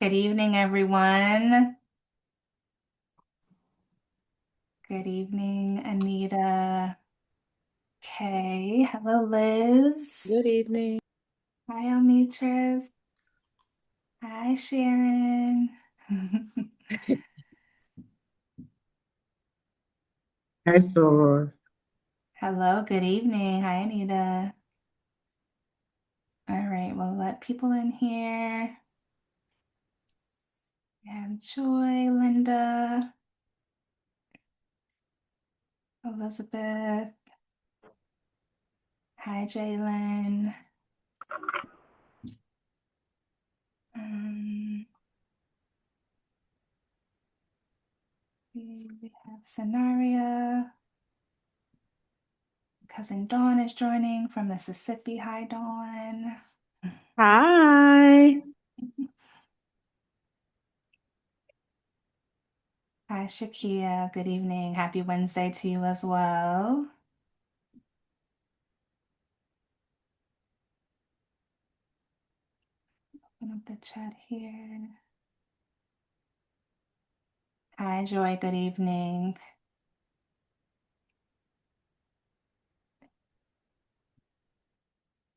Good evening, everyone. Good evening, Anita. Okay. Hello, Liz. Good evening. Hi, Almitris. Hi, Sharon. Hi, Soror. Hello, good evening. Hi, Anita. All right, we'll let people in here. We have Joy, Linda, Elizabeth. Hi, Jalen. Um, we have Scenario. Cousin Dawn is joining from Mississippi. Hi, Dawn. Hi. Hi, Shakia. Good evening. Happy Wednesday to you as well. Open up the chat here. Hi, Joy. Good evening.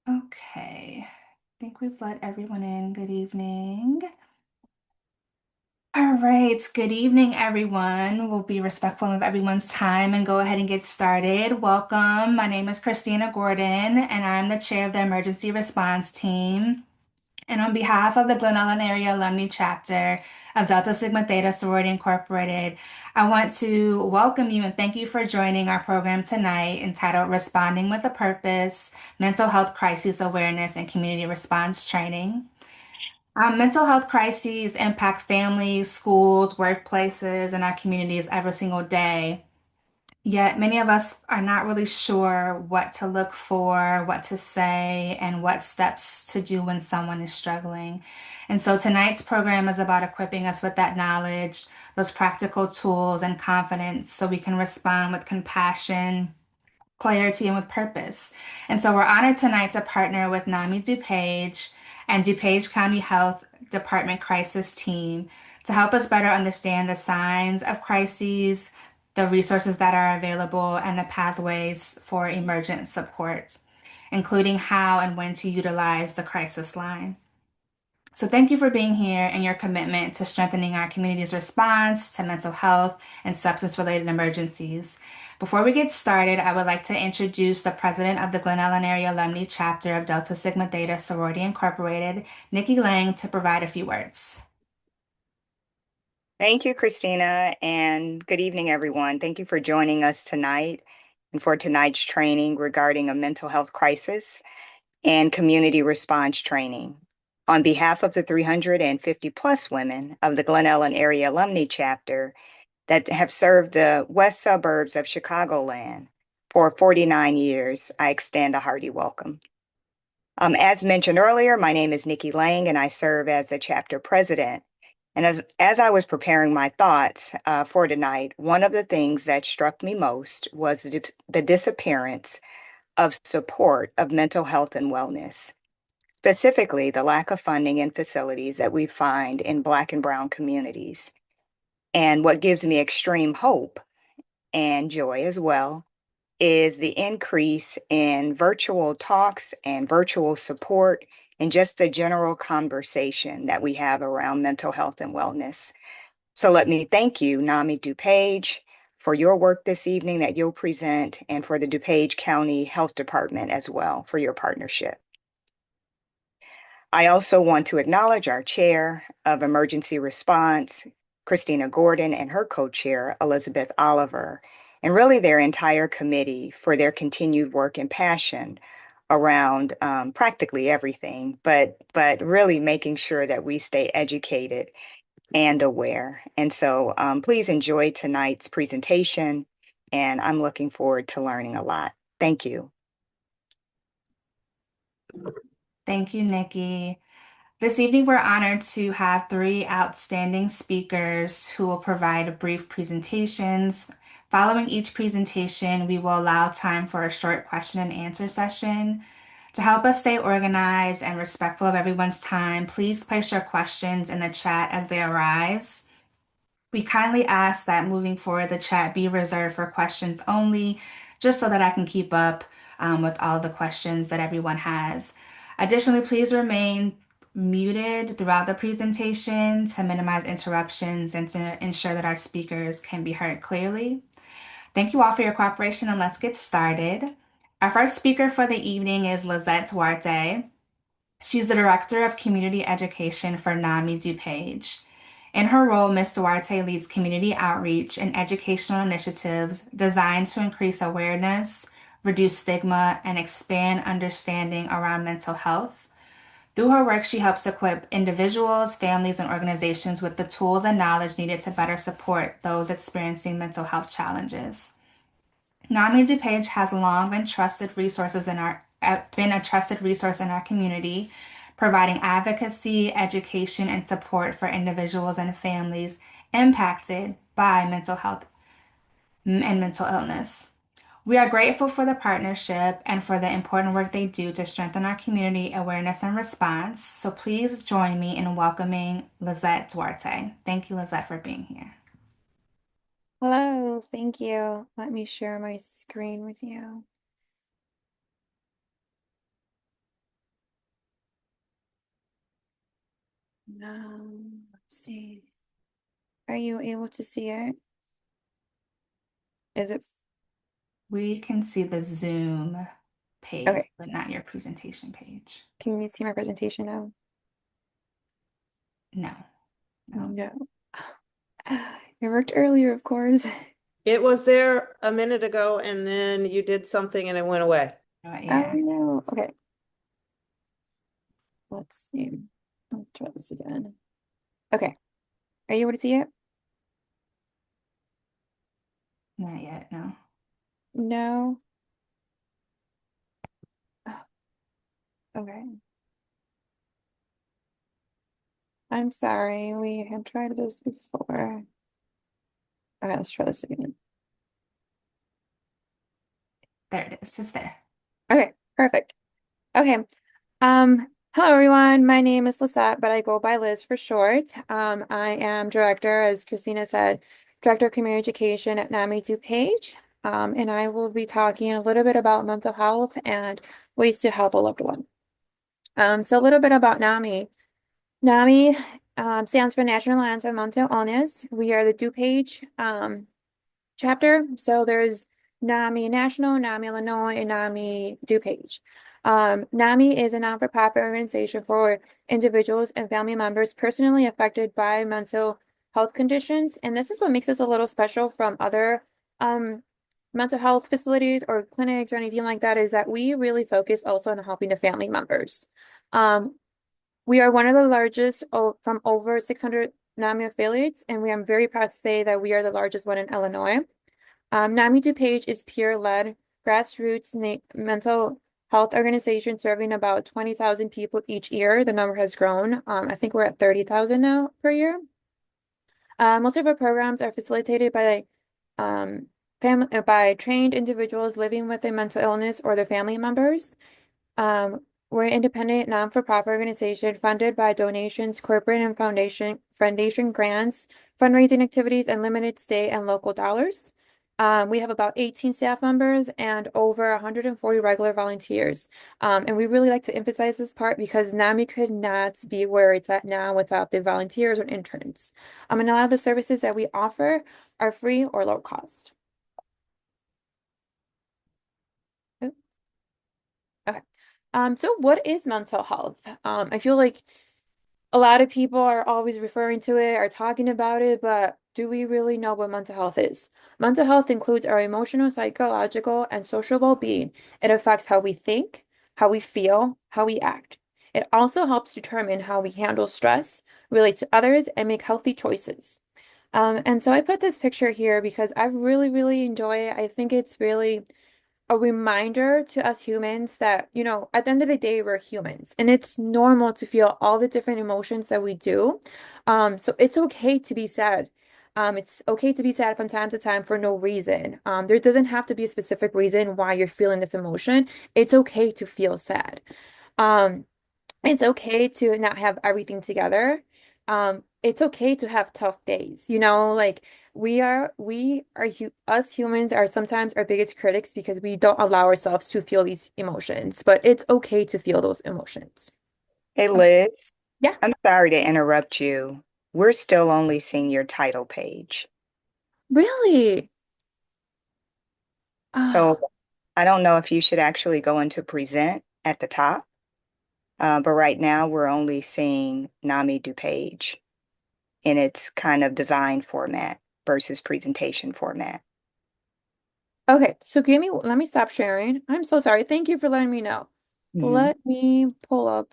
Okay. I think we've let everyone in. Good evening. All right. Good evening, everyone. We'll be respectful of everyone's time and go ahead and get started. Welcome. My name is Christina Gordon, and I'm the chair of the emergency response team. And on behalf of the Glen Area Alumni Chapter of Delta Sigma Theta Sorority Incorporated, I want to welcome you and thank you for joining our program tonight entitled Responding with a Purpose, Mental Health Crisis Awareness and Community Response Training. Mental health crises impact families, schools, workplaces, and our communities every single day. Yet many of us are not really sure what to look for, what to say, and what steps to do when someone is struggling. And so tonight's program is about equipping us with that knowledge, those practical tools, and confidence so we can respond with compassion, clarity, and with purpose. And so we're honored tonight to partner with NAMI DuPage and DuPage County Health Department Crisis Team to help us better understand the signs of crises, the resources that are available, and the pathways for emergent support, including how and when to utilize the crisis line. So thank you for being here and your commitment to strengthening our community's response to mental health and substance-related emergencies. Before we get started, I would like to introduce the president of the Glen Area Alumni Chapter of Delta Sigma Theta Sorority Incorporated, Nikki Lang, to provide a few words. Thank you, Christina, and good evening, everyone. Thank you for joining us tonight and for tonight's training regarding a mental health crisis and community response training. On behalf of the 350 plus women of the Glen Area Alumni Chapter that have served the west suburbs of Chicagoland for 49 years, I extend a hearty welcome. As mentioned earlier, my name is Nikki Lang, and I serve as the chapter president. And as I was preparing my thoughts for tonight, one of the things that struck me most was the disappearance of support of mental health and wellness, specifically the lack of funding and facilities that we find in Black and Brown communities. And what gives me extreme hope and joy as well is the increase in virtual talks and virtual support and just the general conversation that we have around mental health and wellness. So let me thank you, NAMI DuPage, for your work this evening that you'll present, and for the DuPage County Health Department as well for your partnership. I also want to acknowledge our Chair of Emergency Response, Christina Gordon, and her co-chair, Elizabeth Oliver, and really their entire committee for their continued work and passion around practically everything, but really making sure that we stay educated and aware. And so please enjoy tonight's presentation, and I'm looking forward to learning a lot. Thank you. Thank you, Nikki. This evening, we're honored to have three outstanding speakers who will provide brief presentations. Following each presentation, we will allow time for a short question and answer session. To help us stay organized and respectful of everyone's time, please place your questions in the chat as they arise. We kindly ask that moving forward, the chat be reserved for questions only, just so that I can keep up with all the questions that everyone has. Additionally, please remain muted throughout the presentation to minimize interruptions and to ensure that our speakers can be heard clearly. Thank you all for your cooperation, and let's get started. Our first speaker for the evening is Lizette Duarte. She's the Director of Community Education for NAMI DuPage. In her role, Ms. Duarte leads community outreach and educational initiatives designed to increase awareness, reduce stigma, and expand understanding around mental health. Through her work, she helps equip individuals, families, and organizations with the tools and knowledge needed to better support those experiencing mental health challenges. NAMI DuPage has long been a trusted resource in our community, providing advocacy, education, and support for individuals and families impacted by mental health and mental illness. We are grateful for the partnership and for the important work they do to strengthen our community awareness and response. So please join me in welcoming Lizette Duarte. Thank you, Lizette, for being here. Hello, thank you. Let me share my screen with you. Let's see. Are you able to see it? Is it We can see the Zoom page, okay? but not your presentation page. Can you see my presentation now? No, no. No. It worked earlier, of course. It was there a minute ago and then you did something and it went away. Oh Yeah, no. Okay. Let's see. I'll try this again. Okay. Are you able to see it? not yet, no. No. Okay. I'm sorry. We have tried this before. Okay, let's try this again. There it is. It's there. Okay, perfect. Okay. Hello everyone. My name is Lisette, but I go by Liz for short. I am director, as Christina said, director of community education at NAMI DuPage. And I will be talking a little bit about mental health and ways to help a loved one. So a little bit about NAMI. NAMI stands for National Alliance on Mental Illness. We are the DuPage chapter. So there's NAMI National, NAMI Illinois, and NAMI DuPage. NAMI is a non-for-profit organization for individuals and family members personally affected by mental health conditions. And this is what makes us a little special from other mental health facilities or clinics or anything like that, is that we really focus also on helping the family members. We are one of the largest from over 600 NAMI affiliates, and I'm very proud to say that we are the largest one in Illinois. NAMI DuPage is peer-led, grassroots mental health organization serving about 20,000 people each year. The number has grown. I think we're at 30,000 now per year. Most of our programs are facilitated by by trained individuals living with a mental illness or their family members. We're an independent, non-for-profit organization funded by donations, corporate and foundation grants, fundraising activities, and limited state and local dollars. We have about 18 staff members and over 140 regular volunteers. And we really like to emphasize this part because NAMI could not be where it's at now without the volunteers or interns. And a lot of the services that we offer are free or low cost. Okay. So what is mental health? I feel like a lot of people are always referring to it, are talking about it, but do we really know what mental health is? Mental health includes our emotional, psychological, and social well-being. It affects how we think, how we feel, how we act. It also helps determine how we handle stress, relate to others, and make healthy choices. And so I put this picture here because I really, really enjoy it. I think it's really a reminder to us humans that, at the end of the day, we're humans and it's normal to feel all the different emotions that we do. So it's okay to be sad. It's okay to be sad from time to time for no reason. There doesn't have to be a specific reason why you're feeling this emotion. It's okay to feel sad. Um, it's okay to not have everything together. It's okay to have tough days. Like us humans are sometimes our biggest critics because we don't allow ourselves to feel these emotions, but it's okay to feel those emotions. Hey, Liz, Yeah, I'm sorry to interrupt you. We're still only seeing your title page. really. So Ah, I don't know if you should actually go into present at the top, but right now we're only seeing Nami DuPage in its kind of design format versus presentation format. okay, so let me stop sharing. I'm so sorry. Thank you for letting me know. Mhm. Let me pull up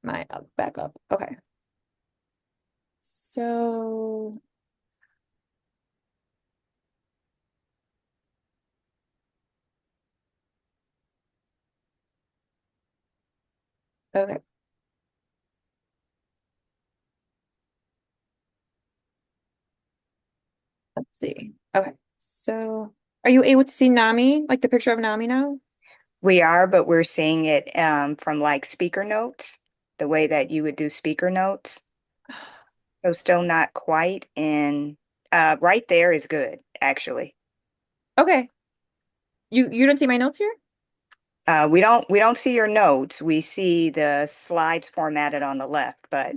my backup. Okay. So, okay, let's see. Okay. So, are you able to see Nami, like the picture of Nami now? We are, but we're seeing it from like speaker notes, the way that you would do speaker notes. So still not quite in, right there is good, actually. Okay. You don't see my notes here? We don't see your notes. We see the slides formatted on the left, but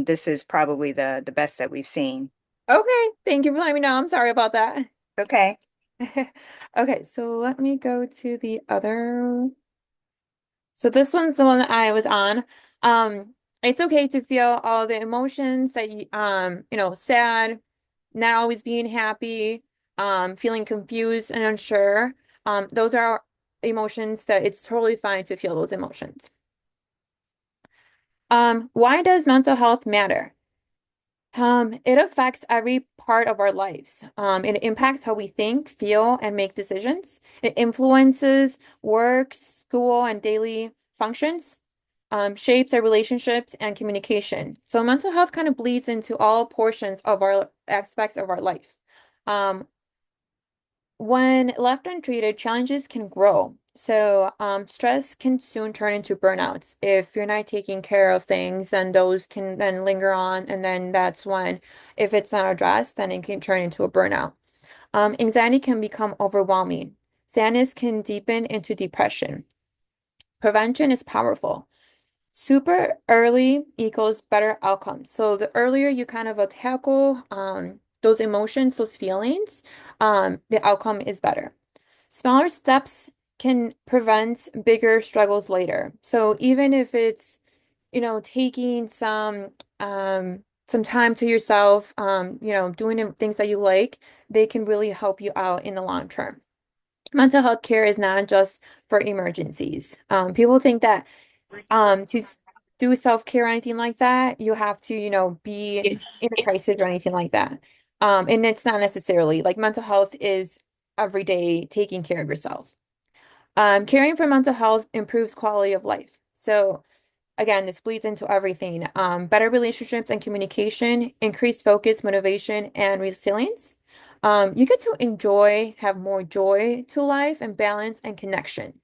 this is probably the best that we've seen. Okay. Thank you for letting me know. I'm sorry about that. Okay. Okay, so let me go to the other. So this one's the one that I was on. It's okay to feel all the emotions that sad, not always being happy, feeling confused and unsure. Those are emotions that it's totally fine to feel those emotions. Why does mental health matter? It affects every part of our lives. It impacts how we think, feel, and make decisions. It influences work, school, and daily functions, shapes our relationships and communication. So mental health kind of bleeds into all portions of our aspects of our life. Um, when left untreated, challenges can grow. So, stress can soon turn into burnouts. If you're not taking care of things, then those can then linger on. And then that's when, if it's not addressed, then it can turn into a burnout. Anxiety can become overwhelming. Sadness can deepen into depression. Prevention is powerful. Super early equals better outcomes. So the earlier you kind of tackle those emotions, those feelings, the outcome is better. Smaller steps can prevent bigger struggles later. So even if it's, taking some time to yourself, doing things that you like, they can really help you out in the long term. Mental health care is not just for emergencies. People think that do self-care or anything like that, you have to, be in a crisis or anything like that. And it's not necessarily like mental health is every day taking care of yourself. Caring for mental health improves quality of life. So again, this bleeds into everything. Better relationships and communication, increased focus, motivation, and resilience. You get to have more joy to life and balance and connection.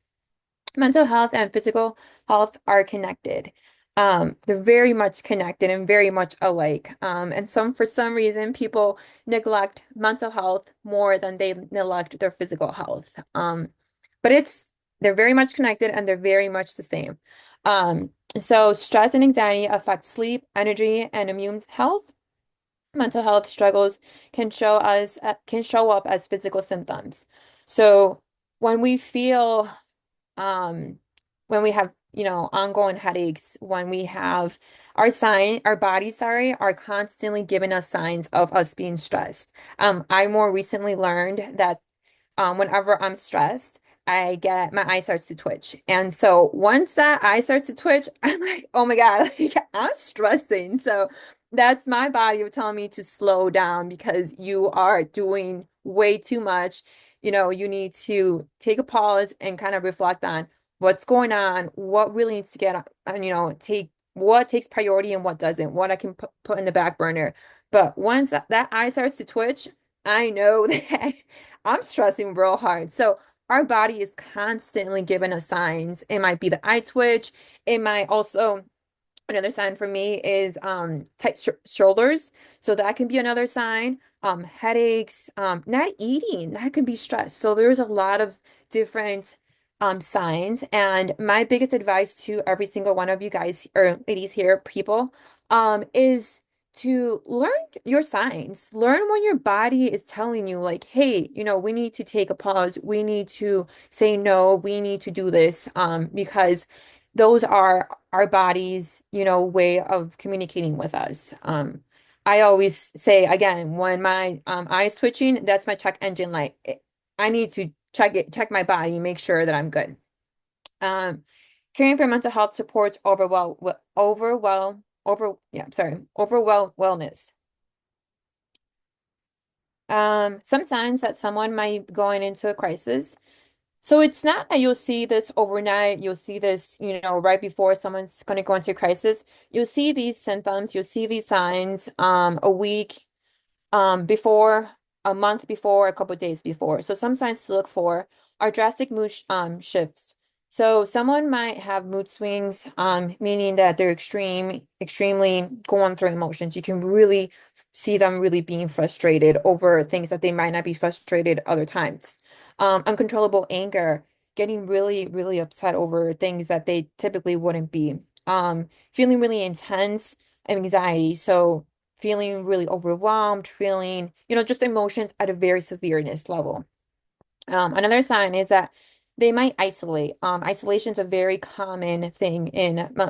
Mental health and physical health are connected. They're very much connected and very much alike. And for some reason, people neglect mental health more than they neglect their physical health. But they're very much connected and they're very much the same. So stress and anxiety affect sleep, energy, and immune health. Mental health struggles can show up as physical symptoms. So when we feel um when we have ongoing headaches, when we have our bodies, sorry, are constantly giving us signs of us being stressed. I more recently learned that whenever I'm stressed, my eye starts to twitch. And so once that eye starts to twitch, I'm like, oh my God, like, I'm stressing. So that's my body telling me to slow down because you are doing way too much. You need to take a pause and kind of reflect on what's going on, what really needs to get on, take what takes priority and what doesn't, what I can put in the back burner. But once that eye starts to twitch, I know that I'm stressing real hard. So our body is constantly giving us signs. It might be the eye twitch. It might also Another sign for me is tight shoulders. So that can be another sign. Headaches, not eating, that can be stress. So there's a lot of different signs. And my biggest advice to every single one of you guys or ladies here, people, is to learn your signs. Learn when your body is telling you, like, hey, we need to take a pause. We need to say no. We need to do this. Because those are our body's, way of communicating with us. I always say again, when my eyes twitching, that's my check engine light. I need to check my body, make sure that I'm good. Caring for mental health supports overwhelm wellness. Some signs that someone might be going into a crisis. So it's not that you'll see this overnight, you'll see this, right before someone's going to go into a crisis. You'll see these symptoms, you'll see these signs a week before, a month before, a couple of days before. So some signs to look for are drastic mood shifts. So someone might have mood swings, meaning that they're extremely going through emotions. You can really see them really being frustrated over things that they might not be frustrated other times. Uncontrollable anger, getting really, really upset over things that they typically wouldn't be. Feeling really intense anxiety. So feeling really overwhelmed, feeling, just emotions at a very severeness level. Another sign is that they might isolate. Isolation is a very common thing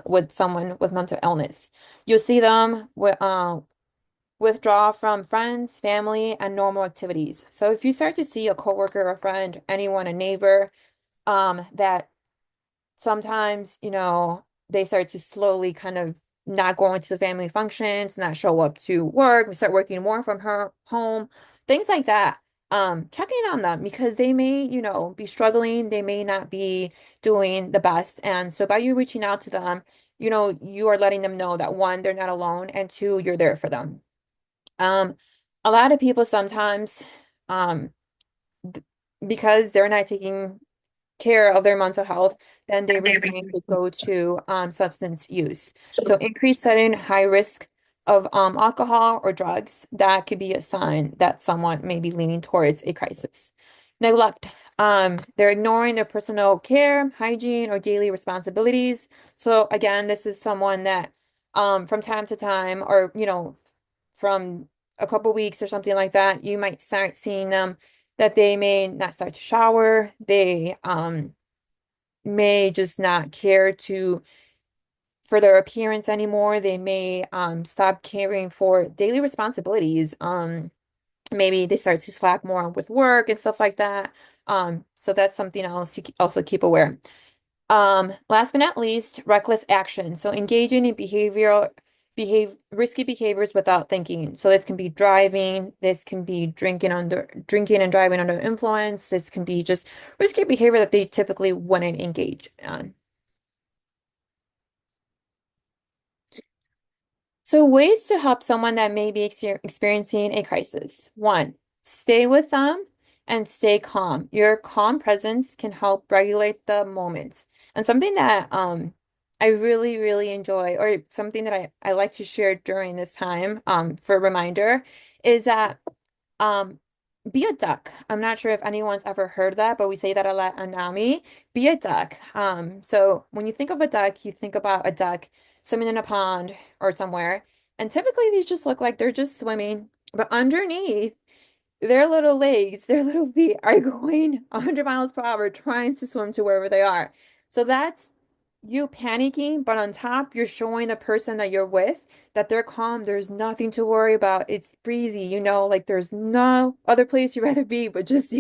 with someone with mental illness. You'll see them withdraw from friends, family, and normal activities. So if you start to see a coworker, a friend, anyone, a neighbor, that sometimes, they start to slowly kind of not go into the family functions, not show up to work, we start working more from her home, things like that. Check in on them because they may, be struggling, they may not be doing the best. And so by you reaching out to them, you are letting them know that one, they're not alone, and two, you're there for them. Um, a lot of people sometimes, um, because they're not taking care of their mental health, then they refrain to go to substance use. So increased sudden high risk of alcohol or drugs, that could be a sign that someone may be leaning towards a crisis. Neglect. They're ignoring their personal care, hygiene, or daily responsibilities. So again, this is someone that from time to time, or from a couple weeks or something like that, you might start seeing them that they may not start to shower. They may just not care for their appearance anymore. They may stop caring for daily responsibilities. Maybe they start to slack more with work and stuff like that. So that's something else you also keep aware. Last but not least, reckless action. So engaging in risky behaviors without thinking. So this can be driving, this can be drinking and driving under influence. This can be just risky behavior that they typically wouldn't engage on. So ways to help someone that may be experiencing a crisis. One, stay with them and stay calm. Your calm presence can help regulate the moment. And something that I really, really enjoy, or something that I like to share during this time for a reminder, is that um, be a duck. I'm not sure if anyone's ever heard that, but we say that a lot on NAMI. Be a duck. So when you think of a duck, you think about a duck swimming in a pond or somewhere. And typically these just look like they're just swimming, but underneath their little legs, their little feet are going 100 miles per hour trying to swim to wherever they are. So that's you panicking, but on top, you're showing the person that you're with that they're calm. There's nothing to worry about. It's breezy, like there's no other place you'd rather be, but just,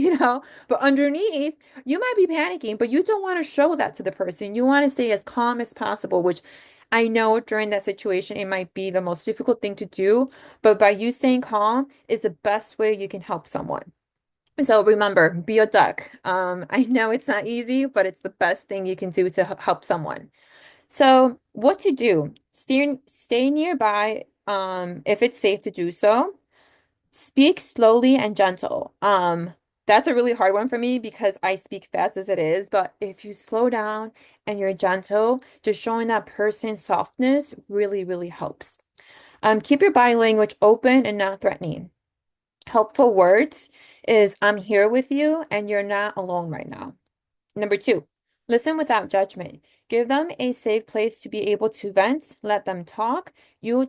but underneath, you might be panicking, but you don't want to show that to the person. You want to stay as calm as possible, which I know during that situation, it might be the most difficult thing to do, but by you staying calm is the best way you can help someone. So remember, be a duck. I know it's not easy, but it's the best thing you can do to help someone. So what to do? Stay nearby if it's safe to do so. Speak slowly and gentle. That's a really hard one for me because I speak fast as it is, but if you slow down and you're gentle, just showing that person softness really, really helps. Keep your body language open and not threatening. Helpful words is I'm here with you and you're not alone right now. Number two, listen without judgment. Give them a safe place to be able to vent, let them talk. You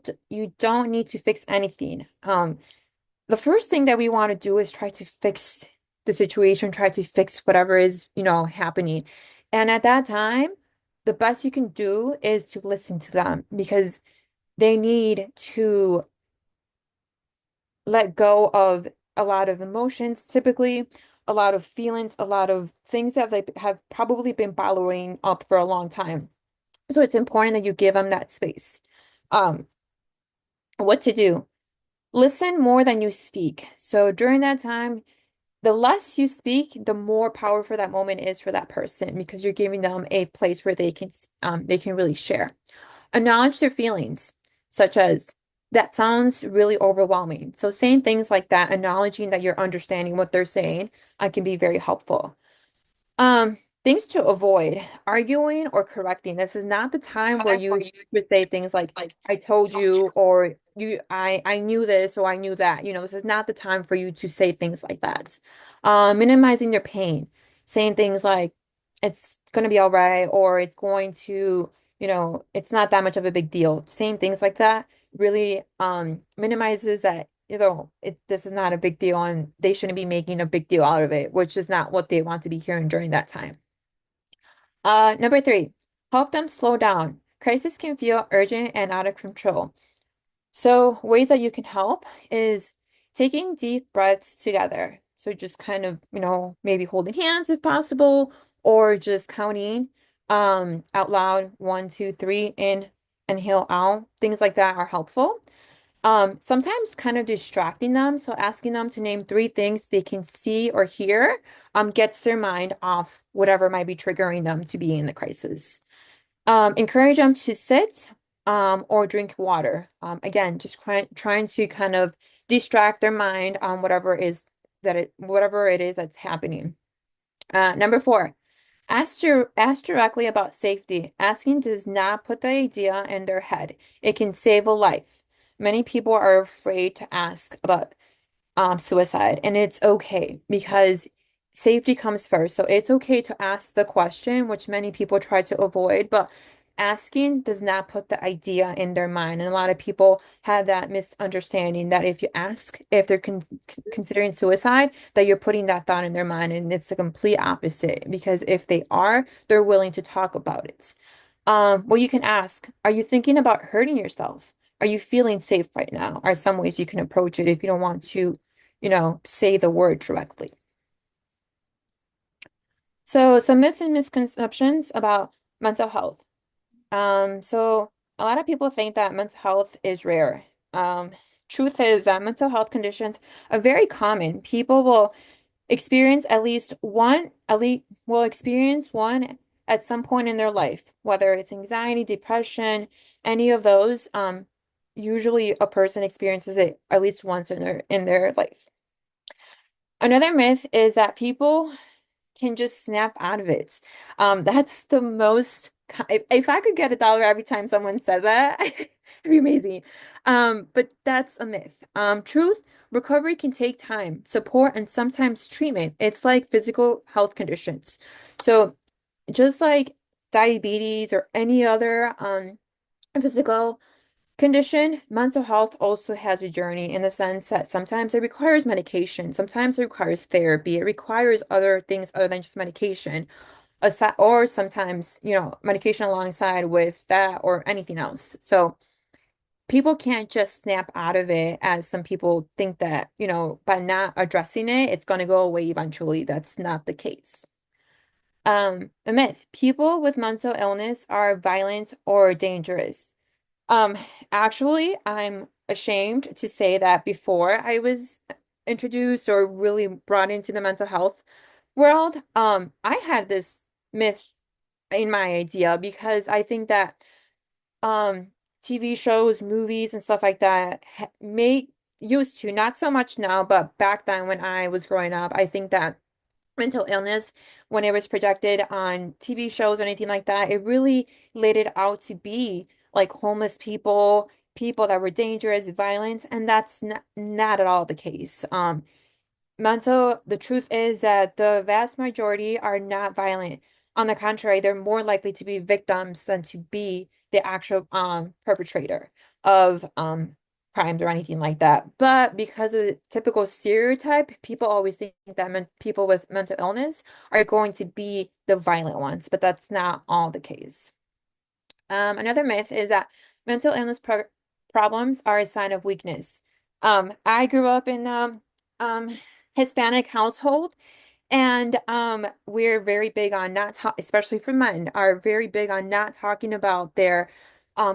don't need to fix anything. The first thing that we want to do is try to fix the situation, try to fix whatever is, happening. And at that time, the best you can do is to listen to them because they need to let go of a lot of emotions, typically, a lot of feelings, a lot of things that they have probably been bottling up for a long time. So it's important that you give them that space. Um, what to do? Listen more than you speak. So during that time, the less you speak, the more powerful that moment is for that person because you're giving them a place where they can really share. Acknowledge their feelings, such as that sounds really overwhelming. So saying things like that, acknowledging that you're understanding what they're saying, can be very helpful. Um, Things to avoid, arguing or correcting. This is not the time where you would say things like, I told you, or I knew this, or I knew that. This is not the time for you to say things like that. Minimizing your pain, saying things like, it's gonna be all right, or it's going to, it's not that much of a big deal. Saying things like that really minimizes that this is not a big deal and they shouldn't be making a big deal out of it, which is not what they want to be hearing during that time. Number three, help them slow down. Crisis can feel urgent and out of control. So ways that you can help is taking deep breaths together. So just kind of, maybe holding hands if possible, or just counting out loud, 1, 2, 3, in, inhale out. Things like that are helpful. Sometimes kind of distracting them, so asking them to name three things they can see or hear, gets their mind off whatever might be triggering them to be in the crisis. Encourage them to sit, or drink water. Again, just trying to kind of distract their mind on whatever it is that's happening. Number four, ask directly about safety. Asking does not put the idea in their head. It can save a life. Many people are afraid to ask about suicide, and it's okay because safety comes first. So it's okay to ask the question, which many people try to avoid, but asking does not put the idea in their mind. And a lot of people have that misunderstanding that if you ask if they're considering suicide, that you're putting that thought in their mind, and it's the complete opposite because if they are, they're willing to talk about it. Well, you can ask, are you thinking about hurting yourself? Are you feeling safe right now? Are some ways you can approach it if you don't want to, say the word directly. So some myths and misconceptions about mental health. So a lot of people think that mental health is rare. Um, Truth is that mental health conditions are very common. People will experience one at some point in their life, whether it's anxiety, depression, any of those. Usually a person experiences it at least once in their life. Another myth is that people can just snap out of it. That's the most, if I could get $1 every time someone said that, it'd be amazing. But that's a myth. Truth, recovery can take time, support, and sometimes treatment. It's like physical health conditions. So just like diabetes or any other physical condition, mental health also has a journey in the sense that sometimes it requires medication, sometimes it requires therapy, it requires other things other than just medication, or sometimes, medication alongside with that or anything else. So people can't just snap out of it as some people think that, by not addressing it, it's going to go away eventually. That's not the case. A myth, people with mental illness are violent or dangerous. Um, Actually, I'm ashamed to say that before I was introduced or really brought into the mental health world, I had this myth in my idea because I think that um TV shows, movies, and stuff like that may used to, not so much now, but back then when I was growing up, I think that mental illness, when it was projected on TV shows or anything like that, it really laid it out to be like homeless people, people that were dangerous, violent, and that's not at all the case. The truth is that the vast majority are not violent. On the contrary, they're more likely to be victims than to be the actual perpetrator of crimes or anything like that. But because of the typical stereotype, people always think that people with mental illness are going to be the violent ones, but that's not all the case. Another myth is that mental illness problems are a sign of weakness. I grew up in um, Hispanic household, and we're very big on not talk, especially for men, are very big on not talking about their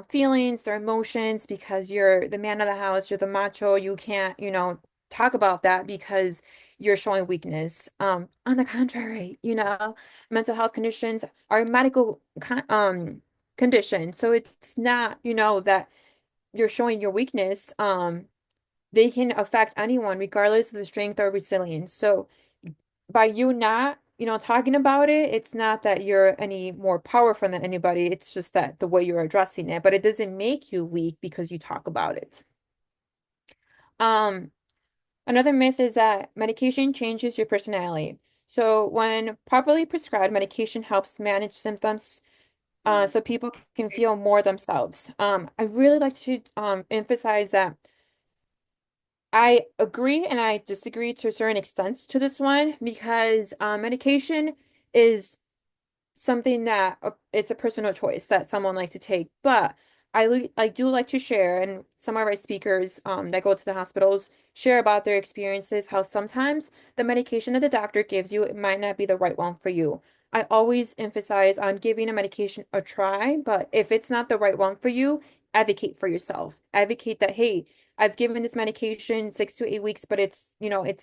feelings, their emotions, because you're the man of the house, you're the macho, you can't, talk about that because you're showing weakness. On the contrary, mental health conditions are medical conditions. So it's not, that you're showing your weakness. They can affect anyone regardless of the strength or resilience. So by you not, talking about it, it's not that you're any more powerful than anybody. It's just that the way you're addressing it, but it doesn't make you weak because you talk about it. Um, Another myth is that medication changes your personality. So when properly prescribed, medication helps manage symptoms, so people can feel more themselves. I really like to emphasize that I agree and I disagree to a certain extent to this one because medication is something that it's a personal choice that someone likes to take. But I do like to share, and some of our speakers that go to the hospitals share about their experiences, how sometimes the medication that the doctor gives you, it might not be the right one for you. I always emphasize on giving a medication a try, but if it's not the right one for you, advocate for yourself. Advocate that, hey, I've given this medication 6 to 8 weeks, but it's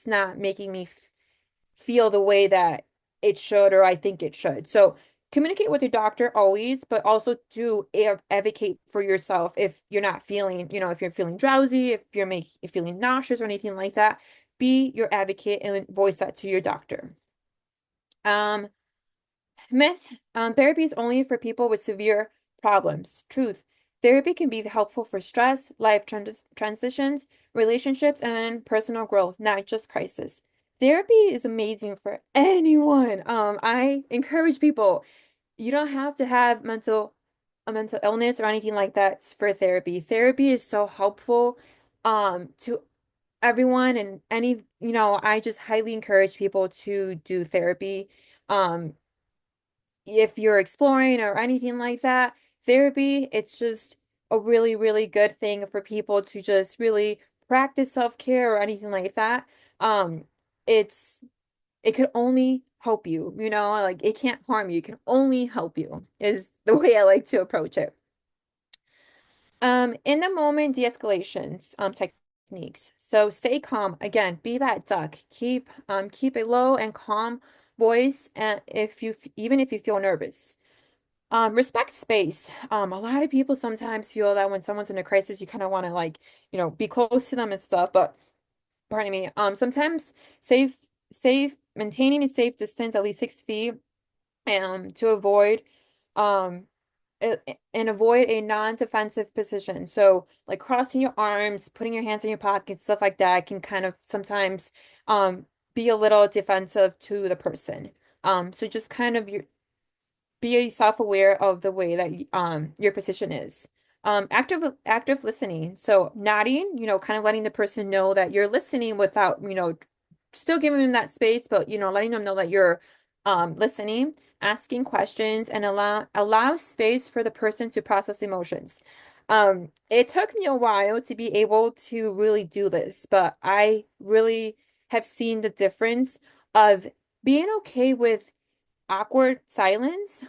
not making me feel the way that it should or I think it should. So communicate with your doctor always, but also do advocate for yourself if you're not feeling, if you're feeling drowsy, if feeling nauseous or anything like that, be your advocate and voice that to your doctor. Um, Myth, therapy is only for people with severe problems. Truth, therapy can be helpful for stress, life transitions, relationships, and personal growth, not just crisis. Therapy is amazing for anyone. I encourage people, you don't have to have a mental illness or anything like that for therapy. Therapy is so helpful to everyone and I just highly encourage people to do therapy. Um, if you're exploring or anything like that, therapy, it's just a really, really good thing for people to just really practice self-care or anything like that. Um, it's it could only help you, like it can't harm you. It can only help you is the way I like to approach it. In the moment de-escalations techniques. So stay calm. Again, be that duck. Keep a low and calm voice, and even if you feel nervous. Respect space. A lot of people sometimes feel that when someone's in a crisis, you kind of want to like, be close to them and stuff, but pardon me. Sometimes maintaining a safe distance, at least 6 feet, to avoid, um, and avoid a non-defensive position. So like crossing your arms, putting your hands in your pockets, stuff like that can kind of sometimes, um, be a little defensive to the person. So just kind of be self-aware of the way that your position is. Active listening. So nodding, kind of letting the person know that you're listening without, still giving them that space, but letting them know that you're listening, asking questions, and allow space for the person to process emotions. It took me a while to be able to really do this, but I really have seen the difference of being okay with awkward silence.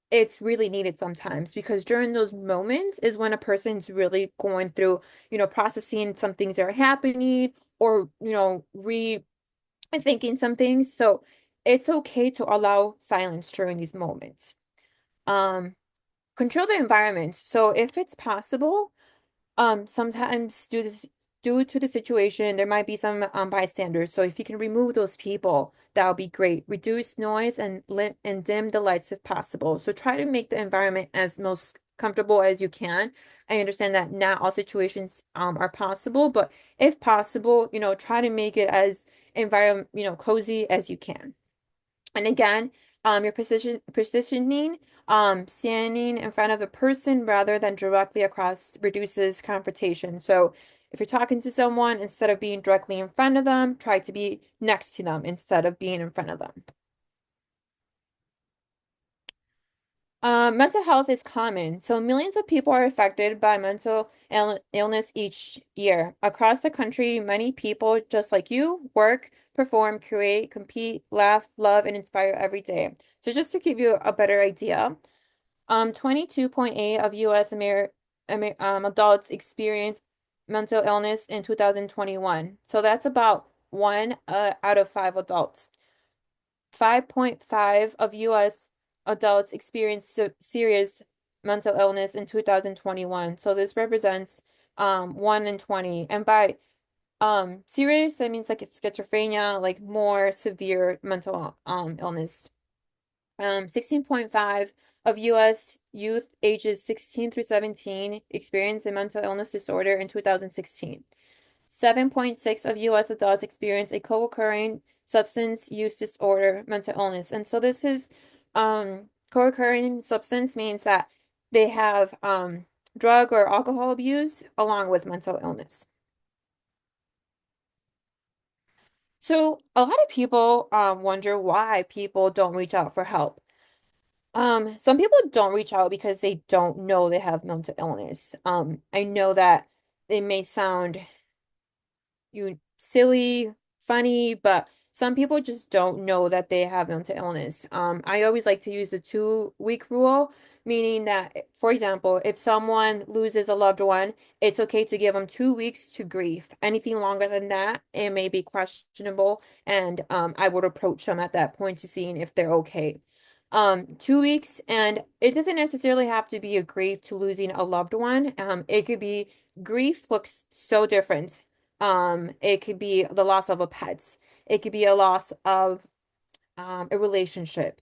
It's really needed sometimes because during those moments is when a person's really going through, processing some things that are happening or, rethinking some things. So it's okay to allow silence during these moments. Um, control the environment. So if it's possible, sometimes due to the situation, there might be some bystanders. So if you can remove those people, that would be great. Reduce noise and dim the lights if possible. So try to make the environment as most comfortable as you can. I understand that not all situations are possible, but if possible, try to make it as cozy as you can. And again, your positioning, standing in front of a person rather than directly across reduces confrontation. So if you're talking to someone, instead of being directly in front of them, try to be next to them instead of being in front of them. Mental health is common. So millions of people are affected by mental illness each year. Across the country, many people, just like you, work, perform, create, compete, laugh, love, and inspire every day. So just to give you a better idea, 22.8 of U.S. Adults experienced mental illness in 2021. So that's about one out of five adults. 5.5 of U.S. adults experienced serious mental illness in 2021. So this represents 1 in 20. And by serious, that means like schizophrenia, like more severe mental illness. 16.5 of U.S. youth ages 16 through 17 experienced a mental illness disorder in 2016. 7.6 of U.S. adults experience a co-occurring substance use disorder mental illness. And so this is co-occurring substance means that they have drug or alcohol abuse along with mental illness. So a lot of people wonder why people don't reach out for help. Some people don't reach out because they don't know they have mental illness. I know that it may sound silly, funny, but some people just don't know that they have mental illness. I always like to use the 2 week rule, meaning that, for example, if someone loses a loved one, it's okay to give them 2 weeks to grieve. Anything longer than that, it may be questionable, and I would approach them at that point to seeing if they're okay. 2 weeks, and it doesn't necessarily have to be a grief to losing a loved one. It could be grief looks so different. It could be the loss of a pet. It could be a loss of a relationship,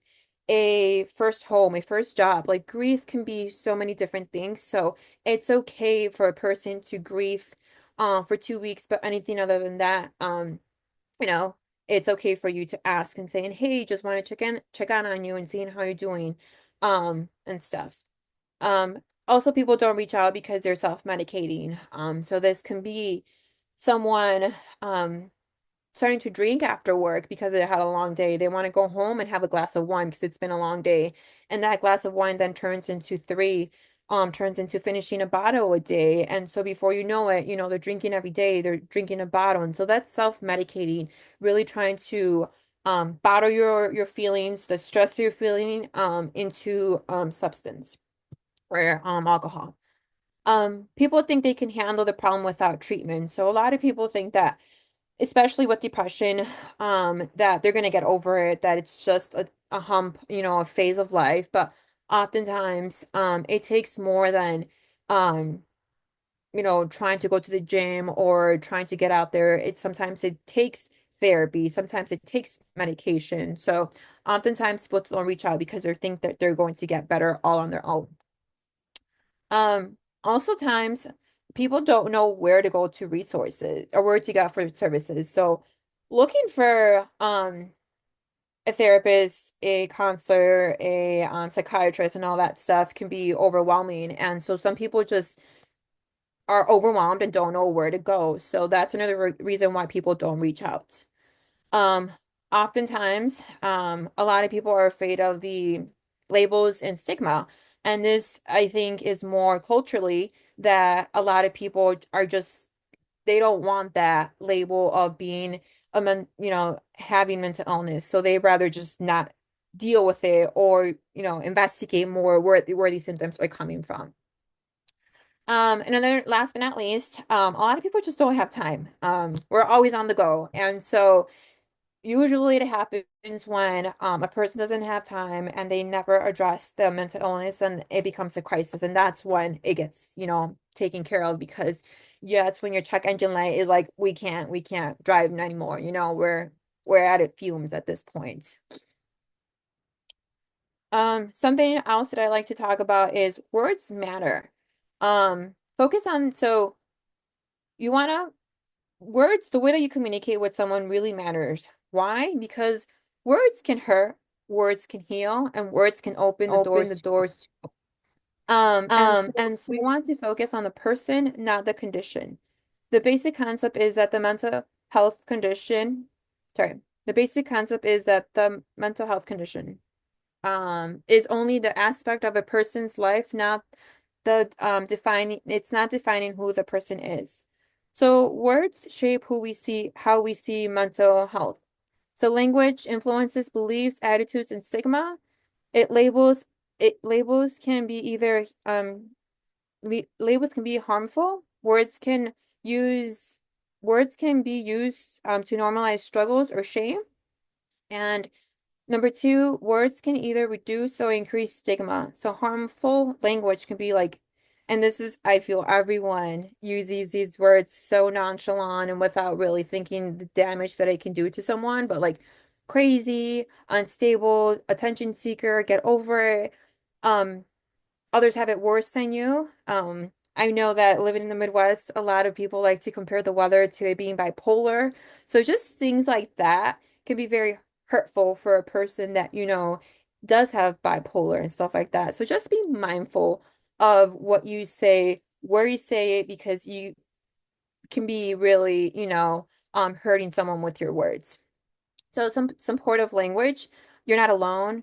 a first home, a first job. Like grief can be so many different things. So it's okay for a person to grieve for 2 weeks, but anything other than that, you know, it's okay for you to ask and saying, hey, just want to check on you and seeing how you're doing, and stuff. Also people don't reach out because they're self-medicating. So this can be someone starting to drink after work because they had a long day. They want to go home and have a glass of wine because it's been a long day. And that glass of wine then turns into three, turns into finishing a bottle a day. And so before you know it, they're drinking every day, they're drinking a bottle. And so that's self-medicating, really trying to bottle your feelings, the stress you're feeling, into substance or alcohol. People think they can handle the problem without treatment. So a lot of people think that, especially with depression, that they're gonna get over it, that it's just a hump, a phase of life. But oftentimes, it takes more than trying to go to the gym or trying to get out there. Sometimes it takes therapy, sometimes it takes medication. So oftentimes people don't reach out because they think that they're going to get better all on their own. Also times people don't know where to go to resources or where to go for services. So looking for a therapist, a counselor, a psychiatrist and all that stuff can be overwhelming. And so some people just are overwhelmed and don't know where to go. So that's another reason why people don't reach out. Um, Oftentimes, a lot of people are afraid of the labels and stigma. And this, I think, is more culturally that a lot of people are just, they don't want that label of being having mental illness. So they rather just not deal with it or, investigate more where these symptoms are coming from. And then last but not least, a lot of people just don't have time. We're always on the go. And so usually it happens when a person doesn't have time and they never address the mental illness and it becomes a crisis. And that's when it gets, taken care of because yeah, it's when your check engine light is like, we can't drive anymore. We're at fumes at this point. Something else that I like to talk about is words matter. Focus on, so you want to words, the way that you communicate with someone really matters. Why? Because words can hurt, words can heal, and words can open the Open doors the to. doors. And so And we want to focus on the person, not the condition. The basic concept is that the mental health condition, sorry, the basic concept is that the mental health condition is only the aspect of a person's life, not the defining, it's not defining who the person is. So words shape how we see mental health. So language influences beliefs, attitudes, and stigma. It labels labels can be either labels can be harmful. Use words can be used to normalize struggles or shame. And number two, words can either reduce or increase stigma. So harmful language can be like, and this is, I feel everyone uses these words so nonchalant and without really thinking the damage that it can do to someone, but like crazy, unstable, attention seeker, get over it. Um, Others have it worse than you. I know that living in the Midwest, a lot of people like to compare the weather to it being bipolar. So just things like that can be very hurtful for a person that, does have bipolar and stuff like that. So just be mindful of what you say, where you say it, because you can be really, hurting someone with your words. So some supportive language, you're not alone.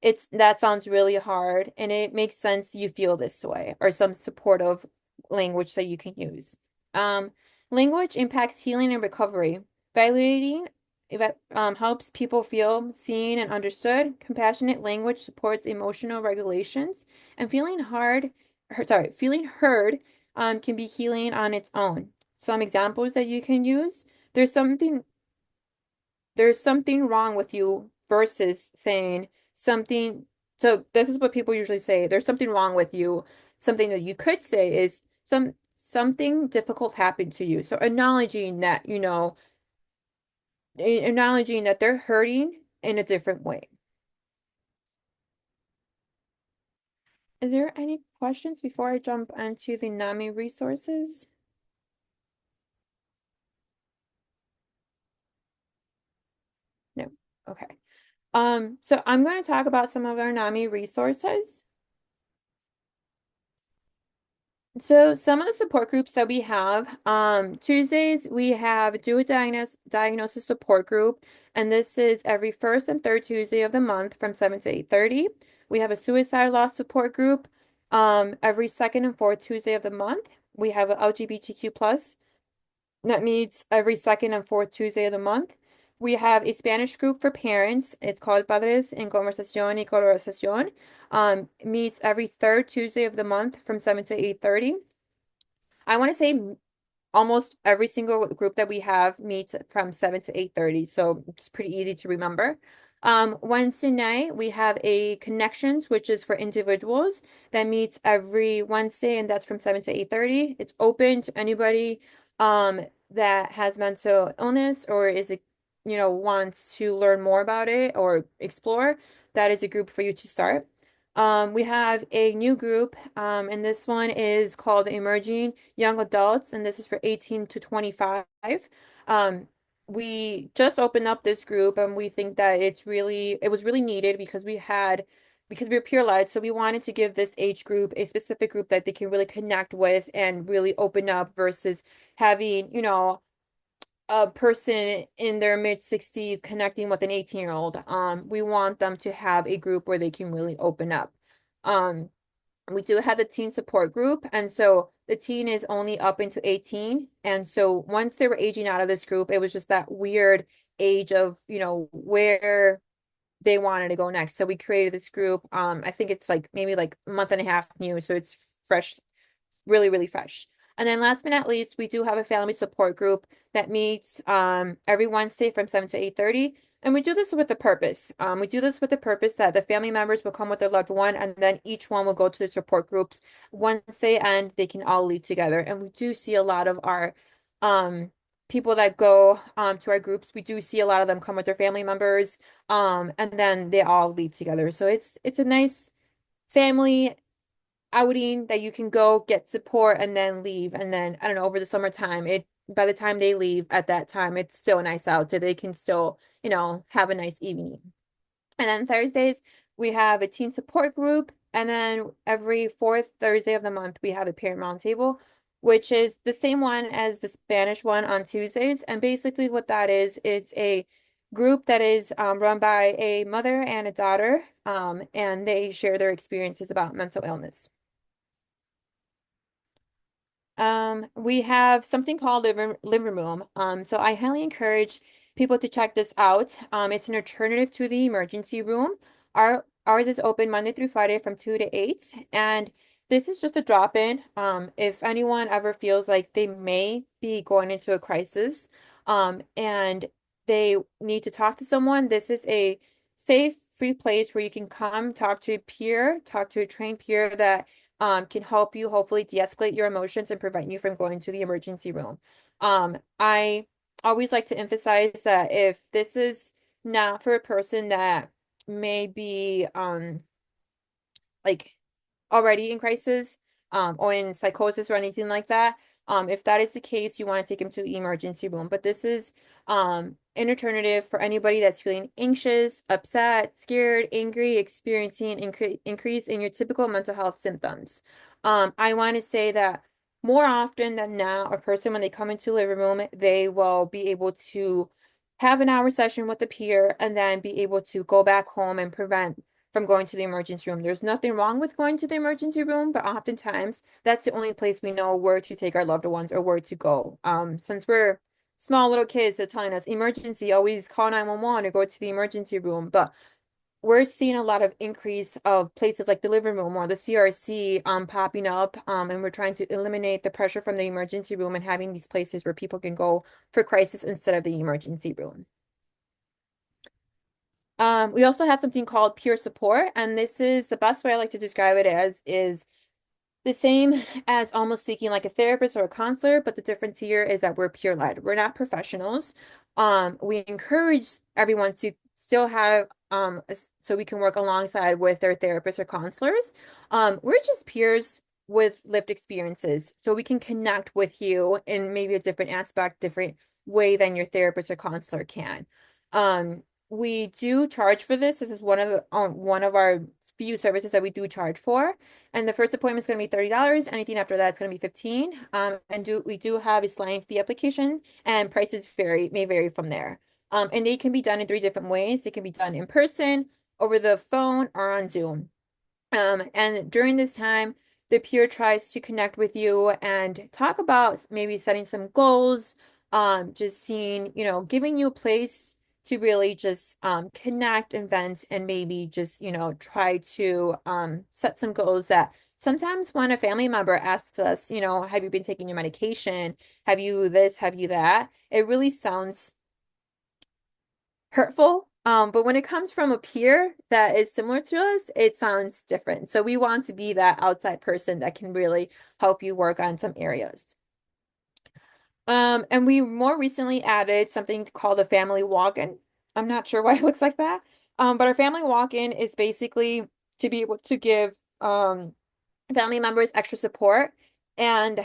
It's that sounds really hard and it makes sense you feel this way, or some supportive language that you can use. Um, Language impacts healing and recovery. Validating helps people feel seen and understood. Compassionate language supports emotional regulations, and feeling heard can be healing on its own. Some examples that you can use. There's something there's something wrong with you versus saying something. So this is what people usually say. There's something wrong with you. Something that you could say is something difficult happened to you. So acknowledging that they're hurting in a different way. Is there any questions before I jump onto the NAMI resources? No. Okay. So I'm going to talk about some of our NAMI resources. So some of the support groups that we have, Tuesdays we have do a diagnosis support group, and this is every first and third Tuesday of the month from 7 to 8:30. We have a suicide loss support group, every second and fourth Tuesday of the month. We have a LGBTQ plus that meets every second and fourth Tuesday of the month. We have a Spanish group for parents. It's called Padres en Conversación y Colaboración. Meets every third Tuesday of the month from 7 to 8:30. I want to say almost every single group that we have meets from 7 to 8:30, so it's pretty easy to remember. Wednesday night, we have a Connections, which is for individuals that meets every Wednesday, and that's from 7 to 8:30. It's open to anybody that has mental illness or wants to learn more about it or explore. That is a group for you to start. We have a new group, and this one is called Emerging Young Adults, and this is for 18 to 25. Um, we just opened up this group, and we think that it was really needed because we were peer led, so we wanted to give this age group a specific group that they can really connect with and really open up versus having, a person in their mid 60s connecting with an 18-year-old. We want them to have a group where they can really open up. Um, we do have the teen support group, and so the teen is only up into 18. And so once they were aging out of this group, it was just that weird age of, where they wanted to go next. So we created this group. I think it's like maybe like a month and a half new, so it's fresh, really, really fresh. And then last but not least, we do have a family support group that meets every Wednesday from 7 to 8:30. And we do this with a purpose. We do this with the purpose that the family members will come with their loved one, and then each one will go to the support groups. Once they end, they can all leave together. And we do see a lot of our um, people that go to our groups. We do see a lot of them come with their family members, and then they all leave together. So it's a nice family outing that you can go get support and then leave. And then I don't know, over the summertime, it by the time they leave at that time, it's still nice out, so they can still, have a nice evening. And then Thursdays, we have a teen support group. And then every fourth Thursday of the month, we have a parent roundtable, which is the same one as the Spanish one on Tuesdays. And basically, what that is, it's a group that is run by a mother and a daughter, and they share their experiences about mental illness. We have something called living room. So I highly encourage people to check this out. It's an alternative to the emergency room. Ours is open Monday through Friday from 2 to 8, and this is just a drop-in. If anyone ever feels like they may be going into a crisis, and they need to talk to someone, this is a safe, free place where you can come talk to a peer, talk to a trained peer that can help you hopefully de-escalate your emotions and prevent you from going to the emergency room. I always like to emphasize that if this is not for a person that may be like already in crisis, or in psychosis or anything like that. If that is the case, you want to take them to the emergency room. But this is an alternative for anybody that's feeling anxious, upset, scared, angry, experiencing increase in your typical mental health symptoms. I want to say that more often than not, a person when they come into the living room, they will be able to have an hour session with a peer and then be able to go back home and prevent from going to the emergency room. There's nothing wrong with going to the emergency room, but oftentimes that's the only place we know where to take our loved ones or where to go. Since we're small little kids, they're telling us emergency, always call 911 or go to the emergency room. But we're seeing a lot of increase of places like the living room or the CRC popping up, and we're trying to eliminate the pressure from the emergency room and having these places where people can go for crisis instead of the emergency room. We also have something called peer support, and this is the best way I like to describe it as is the same as almost seeking like a therapist or a counselor, but the difference here is that we're peer led. We're not professionals. We encourage everyone to still have so we can work alongside with their therapists or counselors. We're just peers with lived experiences, so we can connect with you in maybe a different aspect, different way than your therapist or counselor can. We do charge for this. This is one of our few services that we do charge for. And the first appointment is going to be $30. Anything after that is going to be 15. And we do have a sliding fee application, and prices may vary from there. And they can be done in 3 different ways. They can be done in person, over the phone, or on Zoom. And during this time, the peer tries to connect with you and talk about maybe setting some goals, just seeing, giving you a place to really just connect and vent and maybe just, try to set some goals that sometimes when a family member asks us, have you been taking your medication? Have you this? Have you that? It really sounds hurtful. But when it comes from a peer that is similar to us, it sounds different. So we want to be that outside person that can really help you work on some areas. And we more recently added something called a family walk-in. I'm not sure why it looks like that. But our family walk-in is basically to be able to give family members extra support. And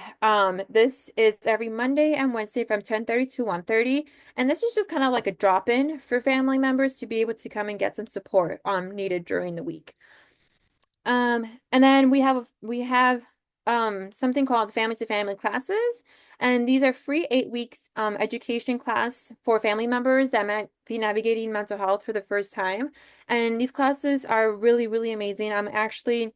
this is every Monday and Wednesday from 10:30 to 1:30. And this is just kind of like a drop-in for family members to be able to come and get some support needed during the week. And then we have something called family to family classes, and these are free 8 weeks education class for family members that might be navigating mental health for the first time. And these classes are really, really amazing. I'm actually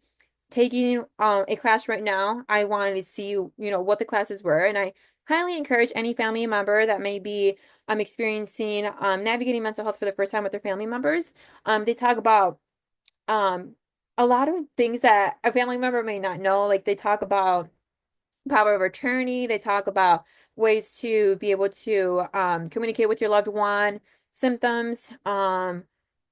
taking a class right now. I wanted to see, what the classes were, and I highly encourage any family member that may be experiencing navigating mental health for the first time with their family members. They talk about um a lot of things that a family member may not know. Like they talk about power of attorney. They talk about ways to be able to communicate with your loved one, symptoms,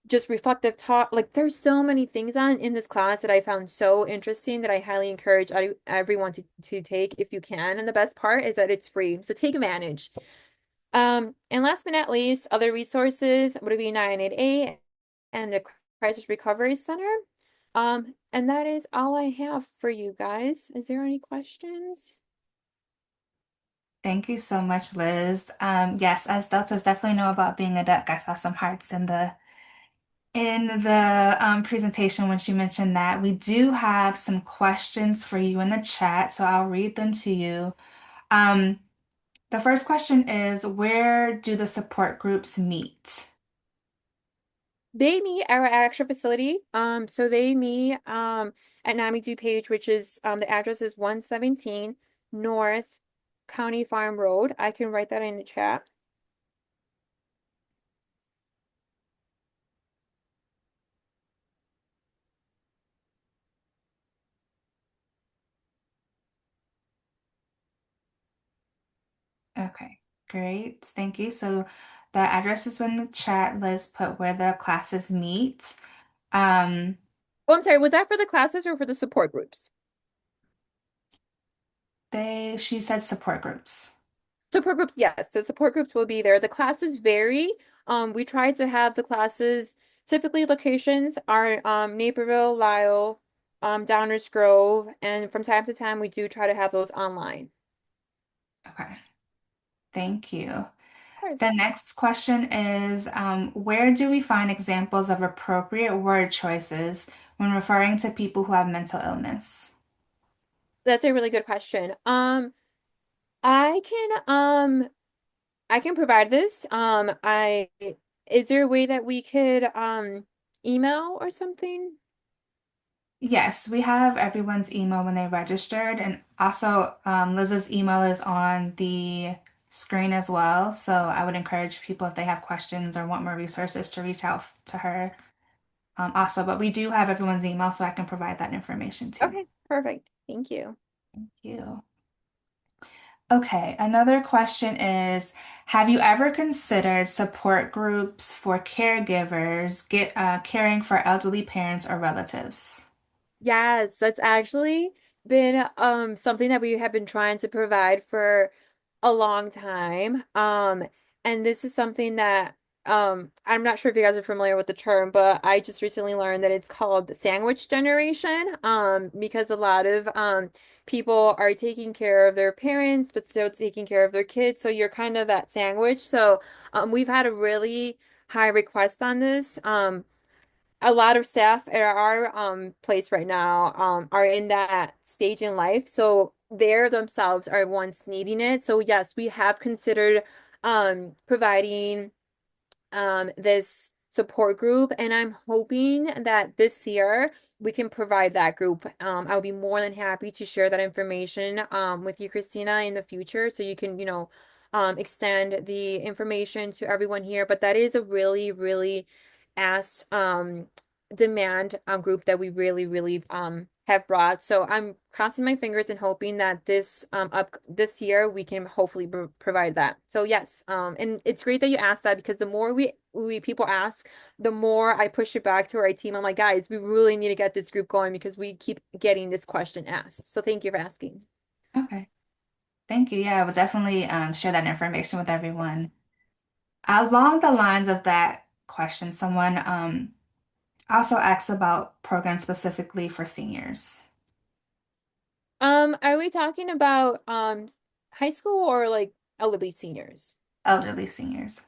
just reflective talk. Like there's so many things on in this class that I found so interesting that I highly encourage everyone to take if you can. And the best part is that it's free. So take advantage. And last but not least, other resources would be 988 and the Crisis Recovery Center. And that is all I have for you guys. Is there any questions? Thank you so much, Liz. Yes, as Deltas definitely know about being a duck. I saw some hearts in the presentation when she mentioned that. We do have some questions for you in the chat, so I'll read them to you. Um, the first question is, where do the support groups meet? They meet at our actual facility. So they meet at NAMI DuPage, which is the address is 117 North County Farm Road. I can write that in the chat. Okay, great. Thank you. So the address is in the chat. Liz put where the classes meet. Um, Oh, I'm sorry, was that for the classes or for the support groups? she said support groups. Support groups, yes. So support groups will be there. The classes vary. We try to have the classes, typically locations are Naperville, Lisle, Downers Grove, and from time to time we do try to have those online. Okay, thank you. Of course. The next question is, where do we find examples of appropriate word choices when referring to people who have mental illness? That's a really good question. I can I can provide this. I Is there a way that we could email or something? Yes, we have everyone's email when they registered, and also Liz's email is on the screen as well. So I would encourage people if they have questions or want more resources to reach out to her also. But we do have everyone's email, so I can provide that information too. Okay, perfect. Thank you. Thank you. Okay, another question is, have you ever considered support groups for caregivers caring for elderly parents or relatives? Yes, that's actually been something that we have been trying to provide for a long time. And this is something that I'm not sure if you guys are familiar with the term, but I just recently learned that it's called the sandwich generation. Because a lot of people are taking care of their parents, but still taking care of their kids. So you're kind of that sandwich. So we've had a really high request on this. A lot of staff at our place right now are in that stage in life, so they're themselves are ones needing it. So yes, we have considered providing this support group, and I'm hoping that this year we can provide that group. I'll be more than happy to share that information with you, Christina, in the future, so you can, extend the information to everyone here. But that is a really, really asked demand group that we really, really have brought. So I'm crossing my fingers and hoping that this year we can hopefully provide that. So yes, and it's great that you asked that because the more we people ask, the more I push it back to our team. I'm like, guys, we really need to get this group going because we keep getting this question asked. So thank you for asking. Okay, thank you. Yeah, I will definitely share that information with everyone. Along the lines of that question, someone also asked about programs specifically for seniors, Are we talking about high school or like elderly seniors? elderly seniors.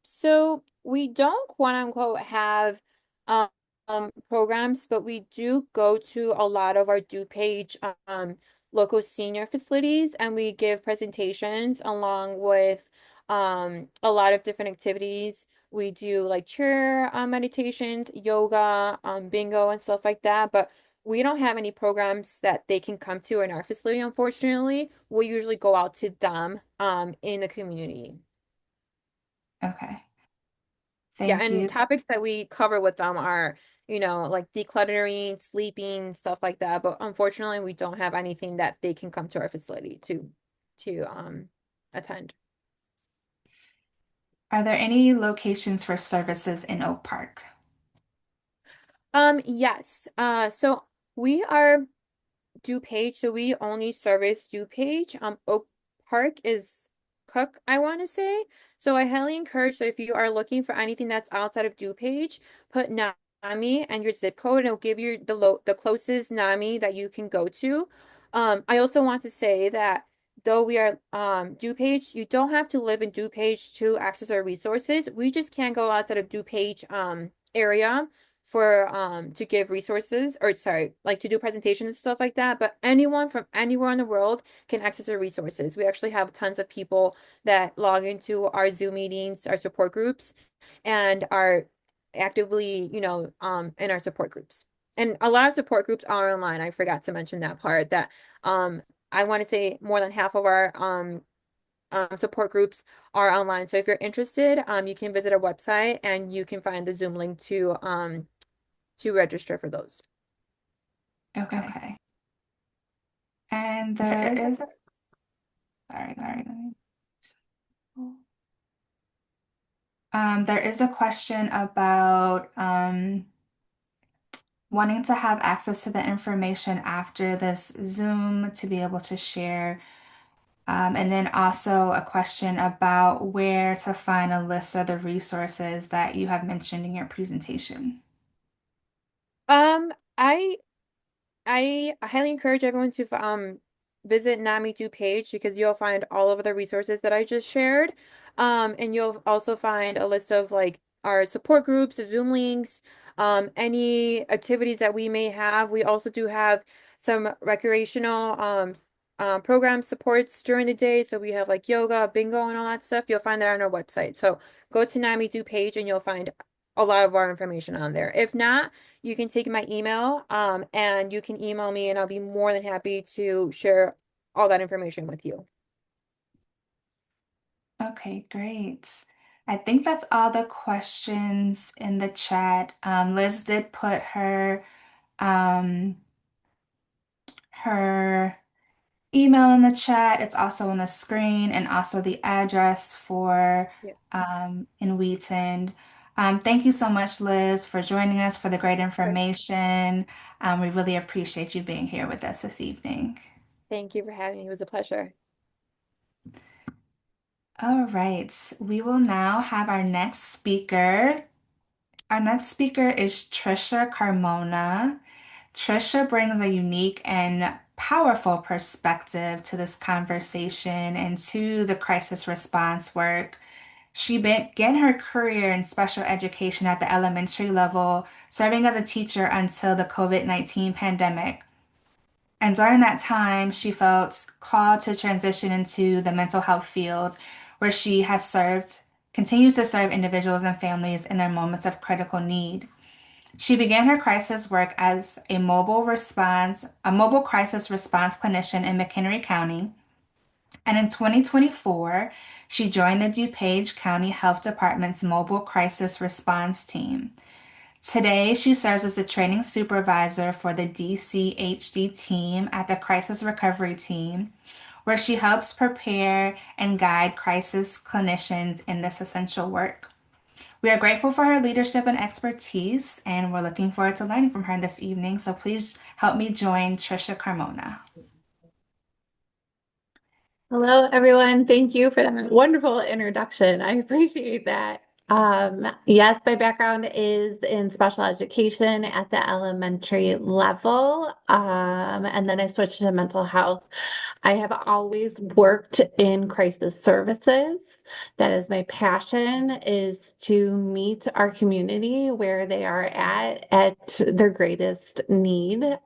So we don't quote unquote have um, programs, but we do go to a lot of our DuPage local senior facilities and we give presentations along with a lot of different activities. We do like chair meditations, yoga, bingo and stuff like that, but we don't have any programs that they can come to in our facility, unfortunately. We usually go out to them in the community. Okay. Yeah, Thank and you. topics that we cover with them are, like decluttering, sleeping, stuff like that. But unfortunately, we don't have anything that they can come to our facility to attend. Are there any locations for services in Oak Park? Yes. So we are DuPage, so we only service DuPage. Oak Park is Cook, I want to say. So I highly encourage, so if you are looking for anything that's outside of DuPage, put NAMI and your zip code, and it'll give you the closest NAMI that you can go to. I also want to say that though we are DuPage, you don't have to live in DuPage to access our resources. We just can't go outside of DuPage area for to give resources, or sorry, like to do presentations and stuff like that, but anyone from anywhere in the world can access our resources. We actually have tons of people that log into our Zoom meetings, our support groups, and are actively, in our support groups. And a lot of support groups are online. I forgot to mention that part, that um I want to say more than half of our support groups are online. So if you're interested, you can visit our website and you can find the Zoom link to register for those. Okay. And there is, sorry, there is a question about wanting to have access to the information after this Zoom to be able to share. And then also a question about where to find a list of the resources that you have mentioned in your presentation. Um, I I highly encourage everyone to visit NAMI Do page, because you'll find all of the resources that I just shared. And you'll also find a list of like our support groups, the Zoom links, any activities that we may have. We also do have some recreational program supports during the day. So we have like yoga, bingo, and all that stuff. You'll find that on our website. So go to NAMI Do page and you'll find a lot of our information on there. If not, you can take my email, and you can email me, and I'll be more than happy to share all that information with you. Okay, great. I think that's all the questions in the chat. Liz did put um, her email in the chat. It's also on the screen and also the address for Yeah. in Wheaton. Thank you so much, Liz, for joining us for the great Of course. information. We really appreciate you being here with us this evening. Thank you for having me. It was a pleasure. All right, we will now have our next speaker. Our next speaker is Trisha Carmona. Trisha brings a unique and powerful perspective to this conversation and to the crisis response work. She began her career in special education at the elementary level, serving as a teacher until the COVID-19 pandemic. And during that time, she felt called to transition into the mental health field, where she has served, continues to serve individuals and families in their moments of critical need. She began her crisis work as a mobile crisis response clinician in McHenry County. And in 2024, she joined the DuPage County Health Department's mobile crisis response team. Today, she serves as the training supervisor for the DCHD team at the Crisis Recovery Team, where she helps prepare and guide crisis clinicians in this essential work. We are grateful for her leadership and expertise, and we're looking forward to learning from her this evening. So please help me join Trisha Carmona. Hello, everyone. Thank you for that wonderful introduction. I appreciate that. Yes, my background is in special education at the elementary level, and then I switched to mental health. I have always worked in crisis services. That is my passion, is to meet our community where they are at their greatest need.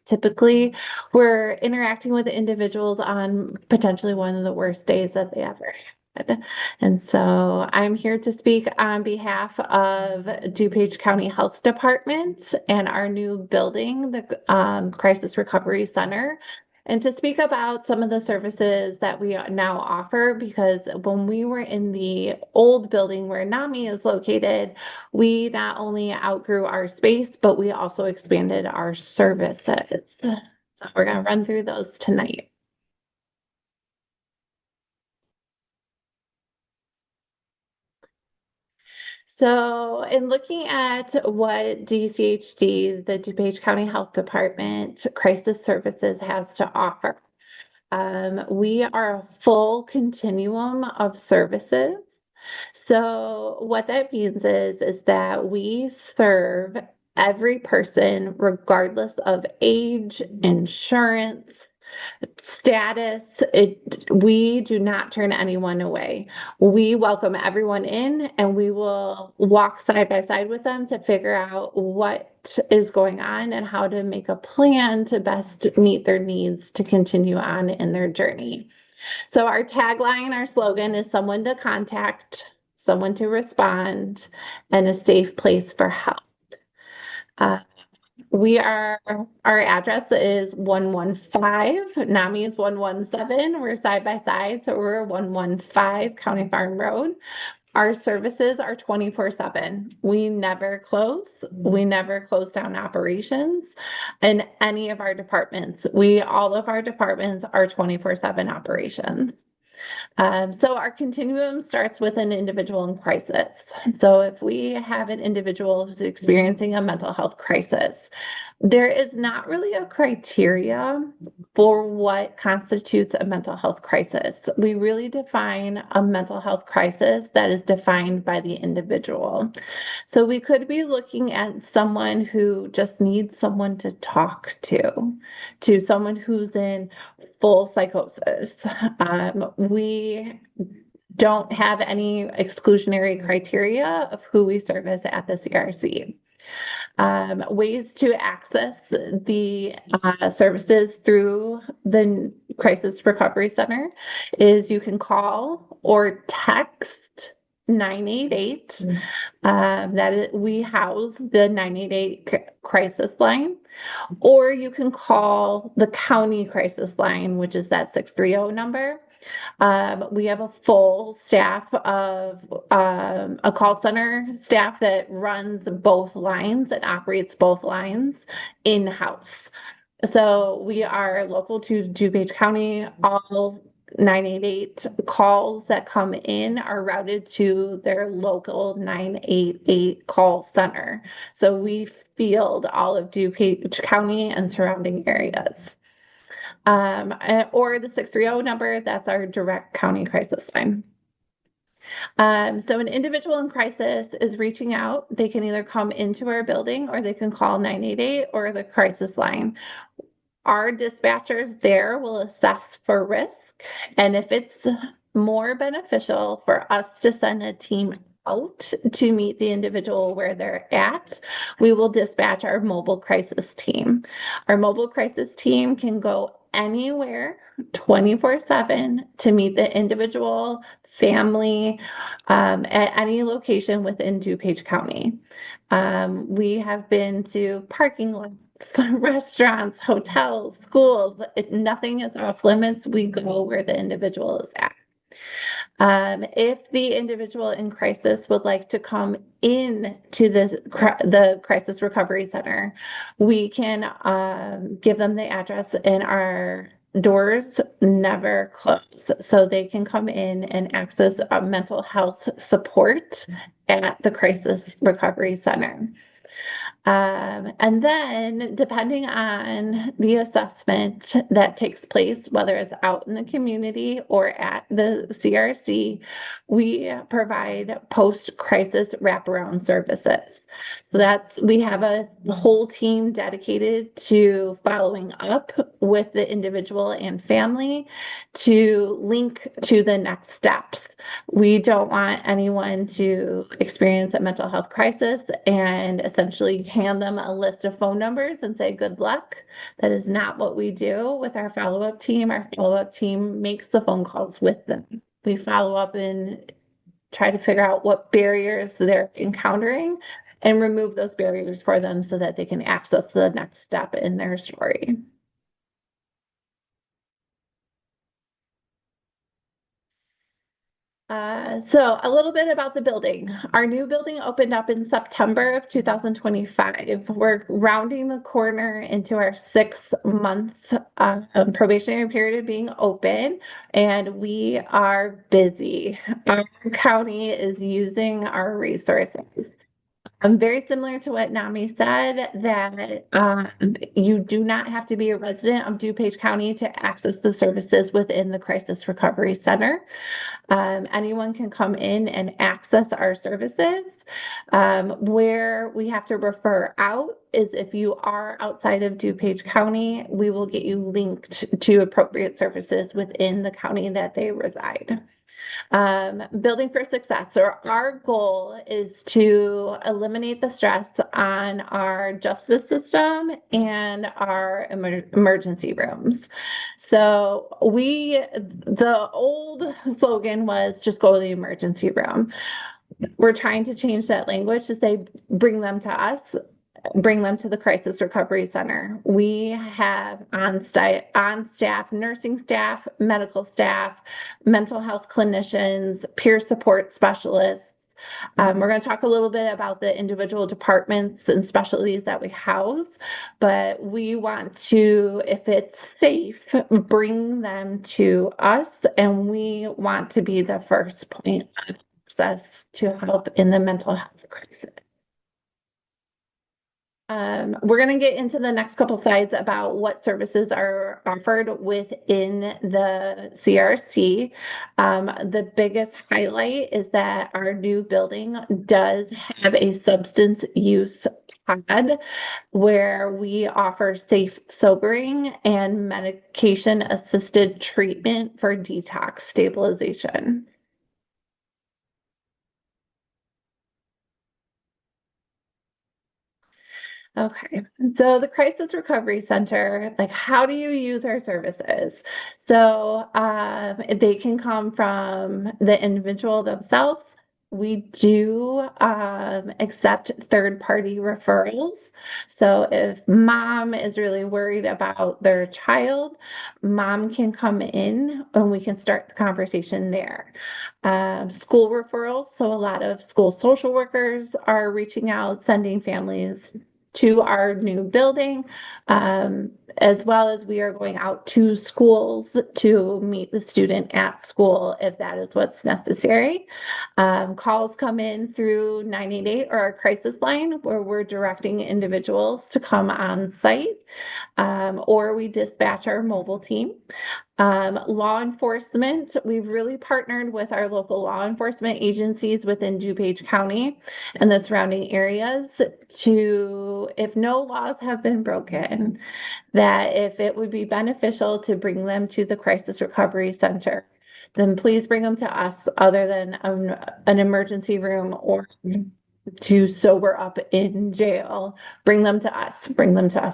Typically, we're interacting with individuals on potentially one of the worst days that they ever had. And so I'm here to speak on behalf of DuPage County Health Department and our new building, the Crisis Recovery Center. and to speak about some of the services that we now offer, because when we were in the old building where NAMI is located, we not only outgrew our space, but we also expanded our services. So we're going to run through those tonight. So, in looking at what DCHD, the DuPage County Health Department Crisis Services, has to offer, we are a full continuum of services. So, what that means is that we serve every person, regardless of age, insurance, status. We do not turn anyone away. We welcome everyone in, and we will walk side by side with them to figure out what is going on and how to make a plan to best meet their needs to continue on in their journey. So our tagline, our slogan is someone to contact, someone to respond, and a safe place for help. Our address is 115, NAMI is 117. We're side by side, so we're 115 County Farm Road. Our services are 24/7. We never close. We never close down operations in any of our departments. All of our departments are 24/7 operations. So our continuum starts with an individual in crisis. So if we have an individual who's experiencing a mental health crisis, there is not really a criteria for what constitutes a mental health crisis. We really define a mental health crisis that is defined by the individual. So we could be looking at someone who just needs someone to talk to someone who's in full psychosis. We don't have any exclusionary criteria of who we service at the CRC. Ways to access the services through the Crisis Recovery Center is you can call or text 988. We house the 988 crisis line, or you can call the county crisis line, which is that 630 number. We have a full staff of a call center staff that runs both lines and operates both lines in-house. So we are local to DuPage County. All 988 calls that come in are routed to their local 988 call center. So we field all of DuPage County and surrounding areas. Or the 630 number, that's our direct county crisis line. So an individual in crisis is reaching out. They can either come into our building or they can call 988 or the crisis line. Our dispatchers there will assess for risk. And if it's more beneficial for us to send a team out to meet the individual where they're at, we will dispatch our mobile crisis team. Our mobile crisis team can go anywhere 24/7 to meet the individual family at any location within DuPage County. We have been to parking lots, restaurants, hotels, schools. Nothing is off limits. We go where the individual is at. If the individual in crisis would like to come in to the Crisis Recovery Center, we can give them the address, and our doors never close. So they can come in and access mental health support at the Crisis Recovery Center. And then, depending on the assessment that takes place, whether it's out in the community or at the CRC, we provide post-crisis wraparound services. So we have a whole team dedicated to following up with the individual and family to link to the next steps. We don't want anyone to experience a mental health crisis and essentially hand them a list of phone numbers and say, good luck. That is not what we do with our follow-up team. Our follow-up team makes the phone calls with them. We follow up and try to figure out what barriers they're encountering and remove those barriers for them so that they can access the next step in their story. So a little bit about the building. Our new building opened up in September of 2025. We're rounding the corner into our 6 month probationary period of being open, and we are busy. Our county is using our resources. Very similar to what Nami said, that you do not have to be a resident of DuPage County to access the services within the Crisis Recovery Center. Anyone can come in and access our services. Where we have to refer out is if you are outside of DuPage County, we will get you linked to appropriate services within the county that they reside. Building for success. So our goal is to eliminate the stress on our justice system and our emergency rooms. So the old slogan was just go to the emergency room. We're trying to change that language to say, bring them to us. Bring them to the Crisis Recovery Center. We have on staff, nursing staff, medical staff, mental health clinicians, peer support specialists. We're going to talk a little bit about the individual departments and specialties that we house, but we want to, if it's safe, bring them to us, and we want to be the first point of access to help in the mental health crisis. We're going to get into the next couple slides about what services are offered within the CRC. The biggest highlight is that our new building does have a substance use pod where we offer safe sobering and medication assisted treatment for detox stabilization. Okay, so the Crisis Recovery Center, like, how do you use our services? So they can come from the individual themselves. We do accept third-party referrals. So if mom is really worried about their child, mom can come in and we can start the conversation there. School referrals. So a lot of school social workers are reaching out, sending families to our new building, as well as we are going out to schools to meet the student at school if that is what's necessary. Calls come in through 988 or our crisis line where we're directing individuals to come on site, or we dispatch our mobile team. Law enforcement, we've really partnered with our local law enforcement agencies within DuPage County and the surrounding areas to, if no laws have been broken, that if it would be beneficial to bring them to the Crisis Recovery Center, then please bring them to us other than an emergency room or to sober up in jail. Bring them to us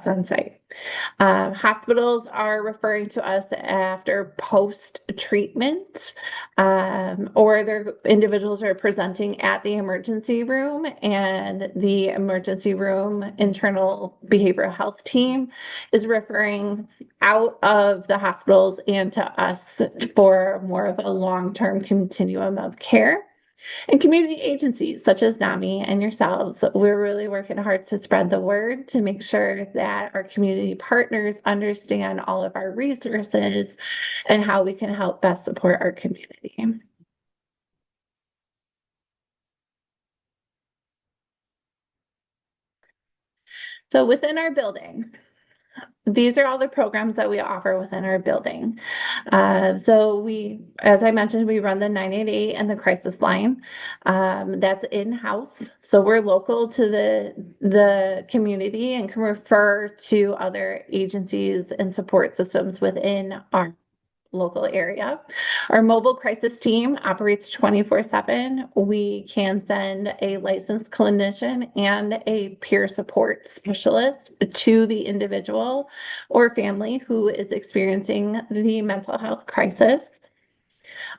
on site. Hospitals are referring to us after post-treatment, or their individuals are presenting at the emergency room, and the emergency room internal behavioral health team is referring out of the hospitals and to us for more of a long-term continuum of care. And community agencies such as NAMI and yourselves, we're really working hard to spread the word to make sure that our community partners understand all of our resources and how we can help best support our community. So within our building, these are all the programs that we offer within our building. So we, as I mentioned, we run the 988 and the crisis line. That's in-house. So we're local to the community and can refer to other agencies and support systems within our local area. Our mobile crisis team operates 24/7. We can send a licensed clinician and a peer support specialist to the individual or family who is experiencing the mental health crisis.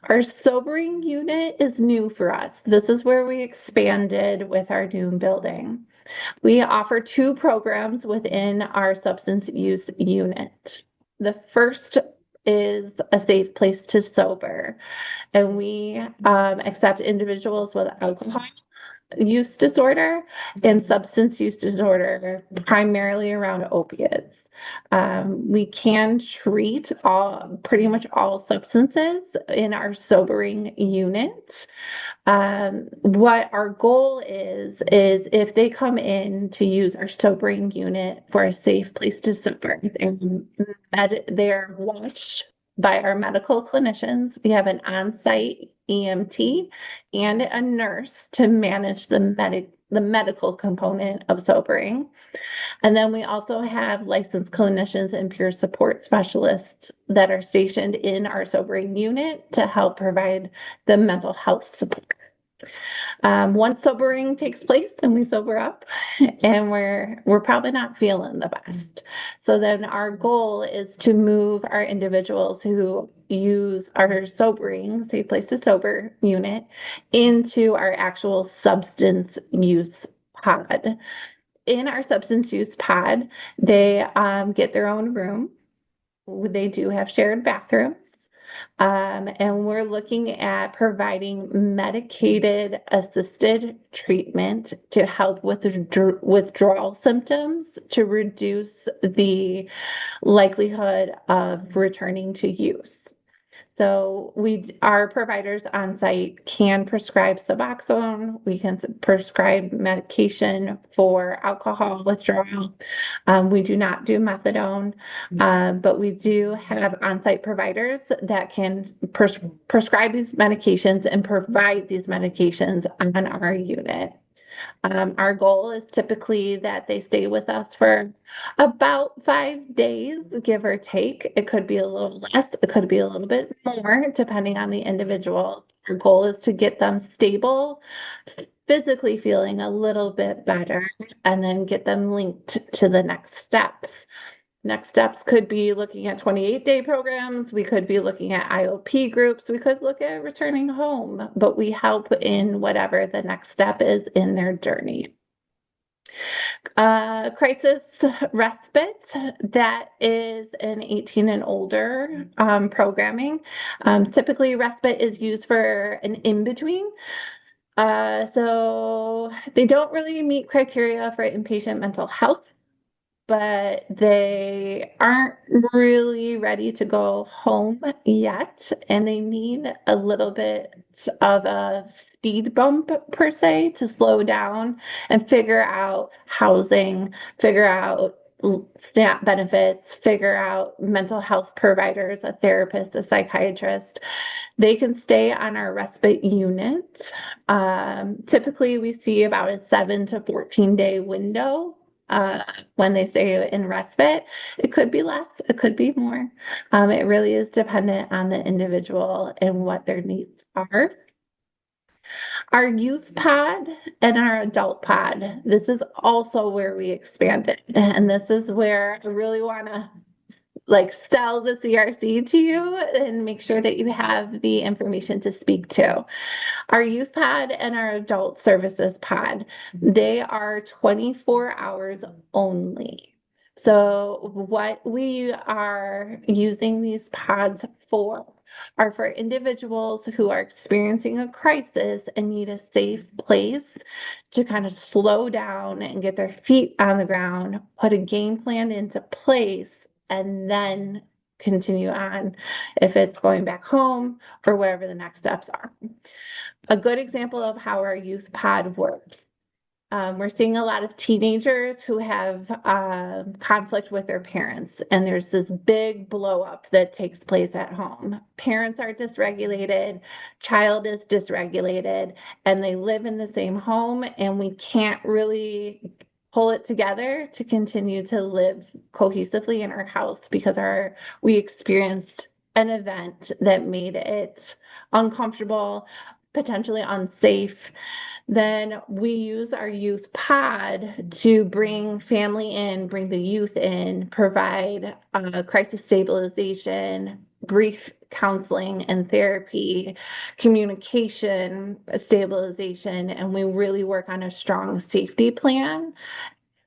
Our sobering unit is new for us. This is where we expanded with our new building. We offer 2 programs within our substance use unit. The first is a safe place to sober, and we accept individuals with alcohol use disorder and substance use disorder, primarily around opiates. We can treat pretty much all substances in our sobering unit. What our goal is if they come in to use our sobering unit for a safe place to sober, they're watched by our medical clinicians. We have an on-site EMT and a nurse to manage the medical component of sobering. And then we also have licensed clinicians and peer support specialists that are stationed in our sobering unit to help provide the mental health support. Once sobering takes place and we sober up, and we're probably not feeling the best. So then our goal is to move our individuals who use our sobering, safe place to sober unit into our actual substance use pod. In our substance use pod, they get their own room. They do have shared bathrooms. And we're looking at providing medicated assisted treatment to help with withdrawal symptoms to reduce the likelihood of returning to use. So our providers on site can prescribe Suboxone. We can prescribe medication for alcohol withdrawal. We do not do methadone, but we do have on-site providers that can prescribe these medications and provide these medications on our unit. Our goal is typically that they stay with us for about 5 days, give or take. It could be a little less, it could be a little bit more, depending on the individual. Our goal is to get them stable, physically feeling a little bit better, and then get them linked to the next steps. Next steps could be looking at 28-day programs. We could be looking at IOP groups. We could look at returning home, but we help in whatever the next step is in their journey. Crisis respite, that is an 18 and older programming. Typically, respite is used for an in-between. So they don't really meet criteria for inpatient mental health, but they aren't really ready to go home yet, and they need a little bit of a speed bump per se to slow down and figure out housing, figure out SNAP benefits, figure out mental health providers, a therapist, a psychiatrist. They can stay on our respite unit. Typically, we see about a 7 to 14-day window when they stay in respite. It could be less, it could be more. It really is dependent on the individual and what their needs are. Our youth pod and our adult pod, this is also where we expanded. And this is where I really want to sell the CRC to you and make sure that you have the information to speak to. Our youth pod and our adult services pod, they are 24 hours only. So what we are using these pods for are for individuals who are experiencing a crisis and need a safe place to kind of slow down and get their feet on the ground, put a game plan into place, and then continue on if it's going back home or wherever the next steps are. A good example of how our youth pod works. We're seeing a lot of teenagers who have conflict with their parents, and there's this big blow up that takes place at home. Parents are dysregulated, child is dysregulated, and they live in the same home, and we can't really pull it together to continue to live cohesively in our house because we experienced an event that made it uncomfortable, potentially unsafe. Then we use our youth pod to bring family in, bring the youth in, provide crisis stabilization, brief counseling and therapy, communication stabilization, and we really work on a strong safety plan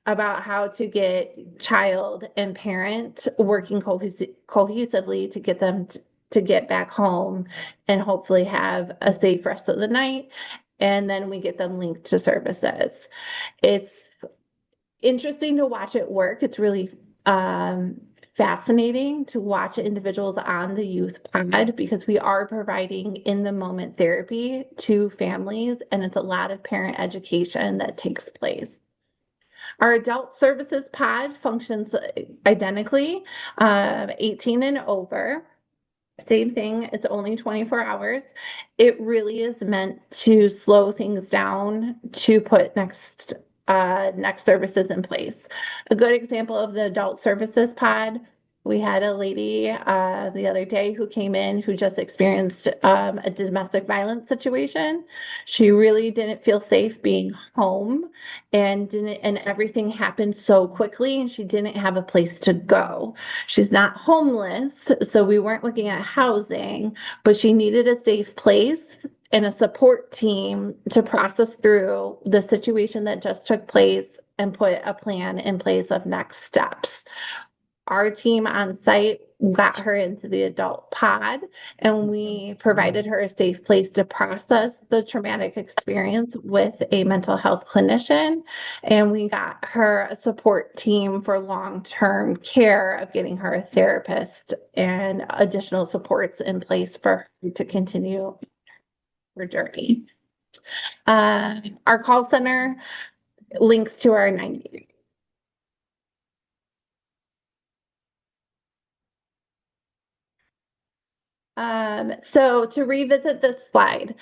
about how to get child and parent working cohesively to get them to get back home and hopefully have a safe rest of the night. And then we get them linked to services. It's interesting to watch it work. It's really fascinating to watch individuals on the youth pod because we are providing in the moment therapy to families, and it's a lot of parent education that takes place. Our adult services pod functions identically, 18 and over. Same thing, it's only 24 hours. It really is meant to slow things down to put next services in place. A good example of the adult services pod, we had a lady the other day who came in who just experienced a domestic violence situation. She really didn't feel safe being home and everything happened so quickly and she didn't have a place to go. She's not homeless, so we weren't looking at housing, but she needed a safe place and a support team to process through the situation that just took place and put a plan in place of next steps. Our team on site got her into the adult pod and we provided her a safe place to process the traumatic experience with a mental health clinician. And we got her a support team for long-term care of getting her a therapist and additional supports in place for her to continue her journey. Our call center links to our 90. So to revisit this slide,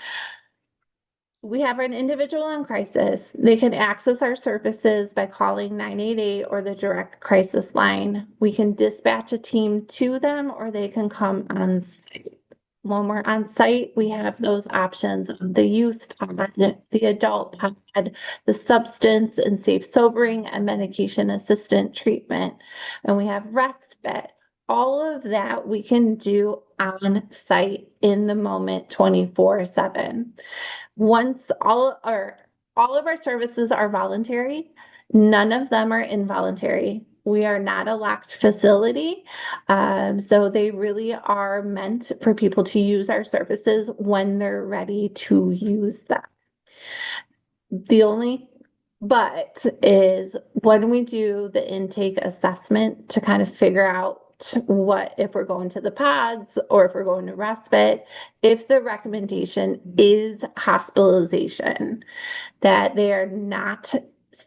we have an individual in crisis. They can access our services by calling 988 or the direct crisis line. We can dispatch a team to them or they can come on site. When we're on site, we have those options of the youth pod, the adult pod, the substance and safe sobering and medication assistant treatment. And we have respite. All of that we can do on site in the moment 24/7. Once all of our services are voluntary, none of them are involuntary. We are not a locked facility. So they really are meant for people to use our services when they're ready to use them. The only but is when we do the intake assessment to kind of figure out what if we're going to the pods or if we're going to respite, if the recommendation is hospitalization, that they are not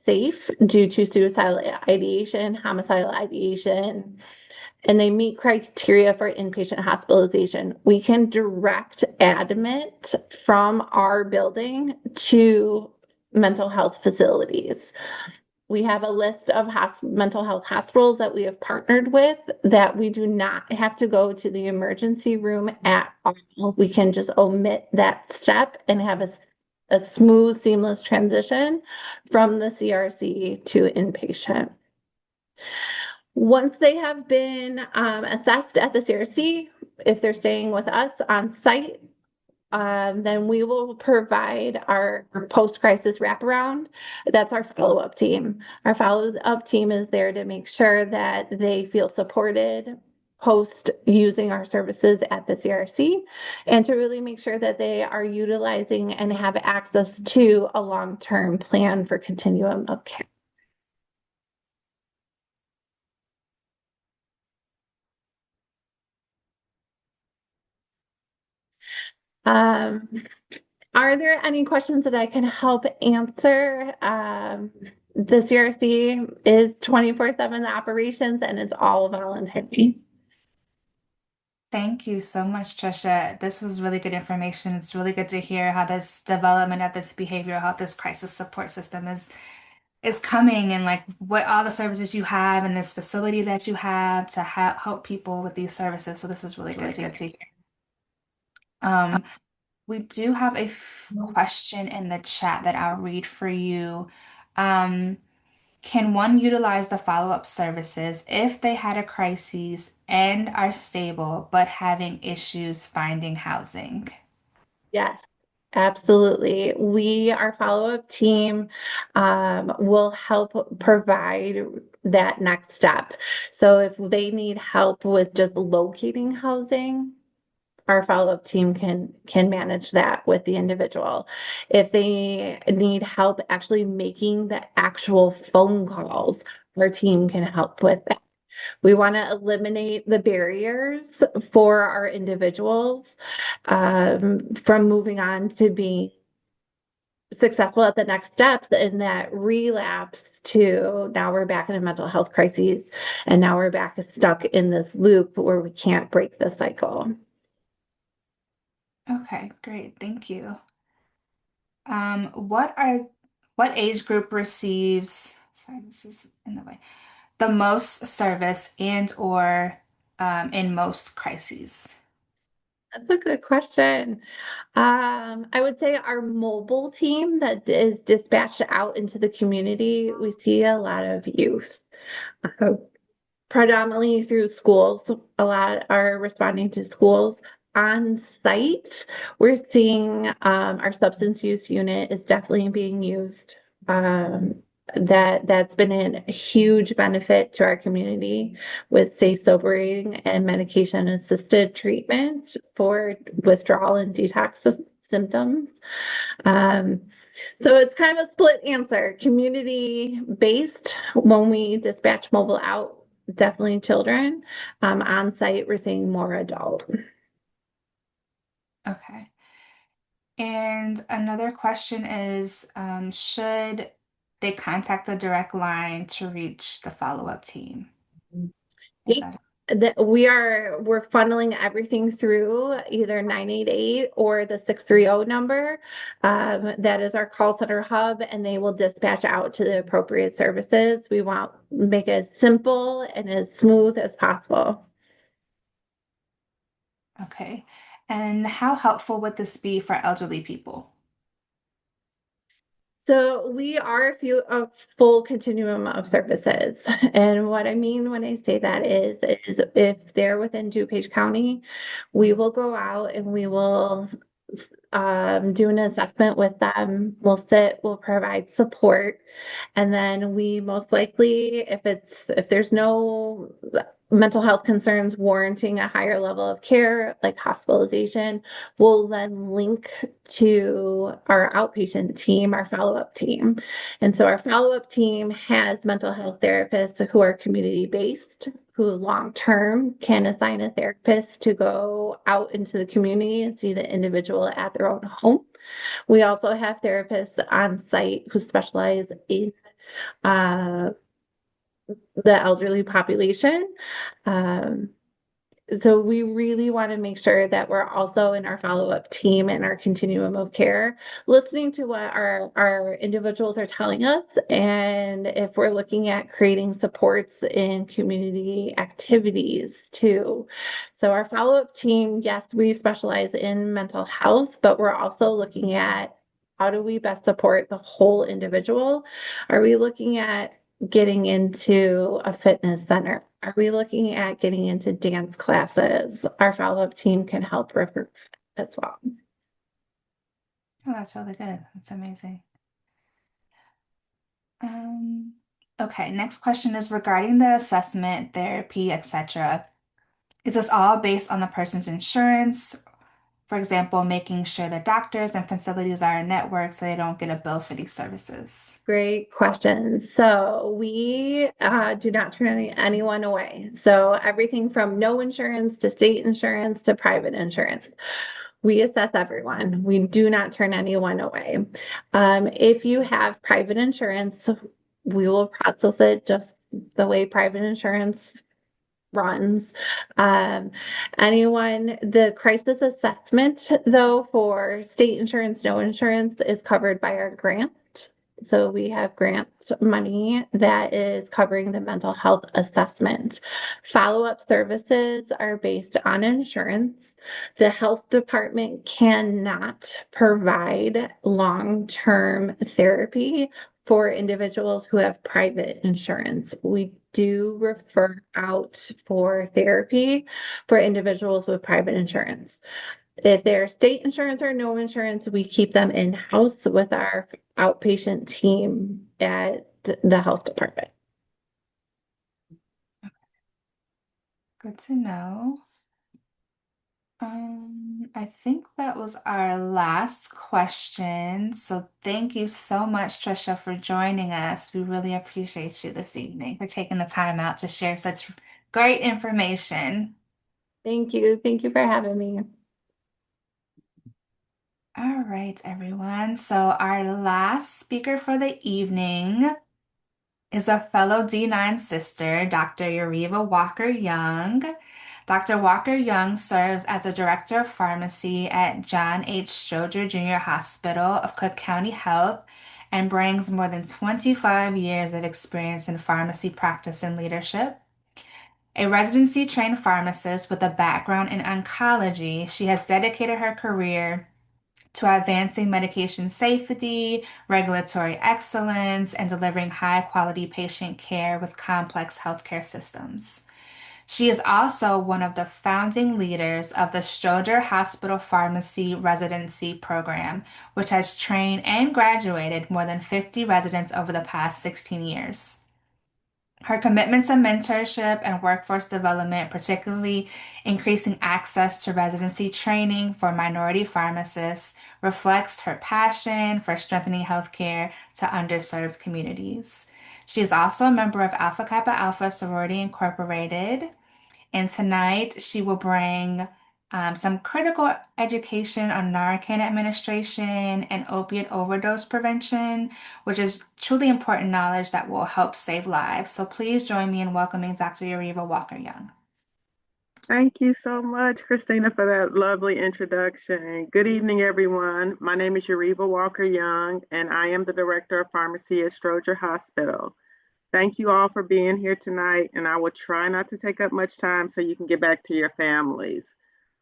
safe due to suicidal ideation, homicidal ideation, and they meet criteria for inpatient hospitalization, we can direct admit from our building to mental health facilities. We have a list of mental health hospitals that we have partnered with that we do not have to go to the emergency room at all. We can just omit that step and have a smooth, seamless transition from the CRC to inpatient. Once they have been assessed at the CRC, if they're staying with us on site, then we will provide our post-crisis wraparound. That's our follow-up team. Our follow-up team is there to make sure that they feel supported post using our services at the CRC and to really make sure that they are utilizing and have access to a long-term plan for continuum of care. Are there any questions that I can help answer? The CRC is 24/7 operations and it's all voluntary. Thank you so much, Trisha. This was really good information. It's really good to hear how this development of this behavioral health, this crisis support system is coming and like what all the services you have and this facility that you have to help people with these services. So this is really good to hear. Um, we do have a question in the chat that I'll read for you. Um, can one utilize the follow-up services if they had a crisis and are stable but having issues finding housing? Yes. Absolutely. Our follow-up team will help provide that next step. So if they need help with just locating housing, our follow-up team can manage that with the individual. If they need help actually making the actual phone calls, our team can help with that. We want to eliminate the barriers for our individuals from moving on to being successful at the next steps, and that relapse to now we're back in a mental health crisis, and now we're back stuck in this loop where we can't break the cycle. Okay, great. Thank you. Um, what are what age group receives, sorry, this is in the way, the most service and or in most crises? That's a good question. I would say our mobile team that is dispatched out into the community, we see a lot of youth. Uh, Predominantly through schools. A lot are responding to schools. On site, we're seeing our substance use unit is definitely being used. That's been a huge benefit to our community with safe sobering and medication assisted treatment for withdrawal and detox symptoms. Um, so it's kind of a split answer. Community based, when we dispatch mobile out, definitely children. On site, we're seeing more adult. Okay. And another question is, should they contact a direct line to reach the follow-up team? Is Yeah. that We're funneling everything through either 988 or the 630 number. That is our call center hub, and they will dispatch out to the appropriate services. We want to make it as simple and as smooth as possible. okay? And how helpful would this be for elderly people? So we are a full continuum of services. And what I mean when I say that is if they're within DuPage County, we will go out and we will do an assessment with them. We'll provide support. And then we most likely, if there's no mental health concerns warranting a higher level of care, like hospitalization, we'll then link to our outpatient team, our follow-up team. And so our follow-up team has mental health therapists who are community-based, who long-term can assign a therapist to go out into the community and see the individual at their own home. We also have therapists on site who specialize in uh, the elderly population. Um, so we really want to make sure that we're also in our follow-up team and our continuum of care, listening to what our individuals are telling us, and if we're looking at creating supports in community activities too. So our follow-up team, yes, we specialize in mental health, but we're also looking at how do we best support the whole individual? Are we looking at getting into a fitness center? Are we looking at getting into dance classes? Our follow-up team can help recruit as well. Oh, that's really good. That's amazing. Um, okay, next question is regarding the assessment, therapy, etc. Is this all based on the person's insurance? For example, making sure the doctors and facilities are in network so they don't get a bill for these services. Great question. So we do not turn anyone away. So everything from no insurance to state insurance to private insurance. We assess everyone. We do not turn anyone away. If you have private insurance, we will process it just the way private insurance runs. The crisis assessment, though, for state insurance, no insurance, is covered by our grant. So we have grant money that is covering the mental health assessment. Follow-up services are based on insurance. The health department cannot provide long-term therapy for individuals who have private insurance. We do refer out for therapy for individuals with private insurance. if they're state insurance or no insurance, we keep them in-house with our outpatient team at the health department. Good to know. I think that was our last question. So thank you so much, Trisha, for joining us. We really appreciate you this evening for taking the time out to share such great information. Thank you. Thank you for having me. All right, everyone. So our last speaker for the evening is a fellow D9 sister, Dr. Yariva Walker-Young. Dr. Walker-Young serves as the Director of Pharmacy at John H. Stroger Jr. Hospital of Cook County Health and brings more than 25 years of experience in pharmacy practice and leadership. A residency-trained pharmacist with a background in oncology, she has dedicated her career to advancing medication safety, regulatory excellence, and delivering high-quality patient care with complex healthcare systems. She is also one of the founding leaders of the Stroger Hospital Pharmacy Residency Program, which has trained and graduated more than 50 residents over the past 16 years. Her commitments to mentorship and workforce development, particularly increasing access to residency training for minority pharmacists, reflects her passion for strengthening healthcare to underserved communities. She is also a member of Alpha Kappa Alpha Sorority Incorporated, and tonight she will bring some critical education on Narcan administration and opiate overdose prevention, which is truly important knowledge that will help save lives. So please join me in welcoming Dr. Yariva Walker-Young. Thank you so much, Christina, for that lovely introduction. Good evening, everyone. My name is Yariva Walker-Young, and I am the Director of Pharmacy at Stroger Hospital. Thank you all for being here tonight, and I will try not to take up much time so you can get back to your families.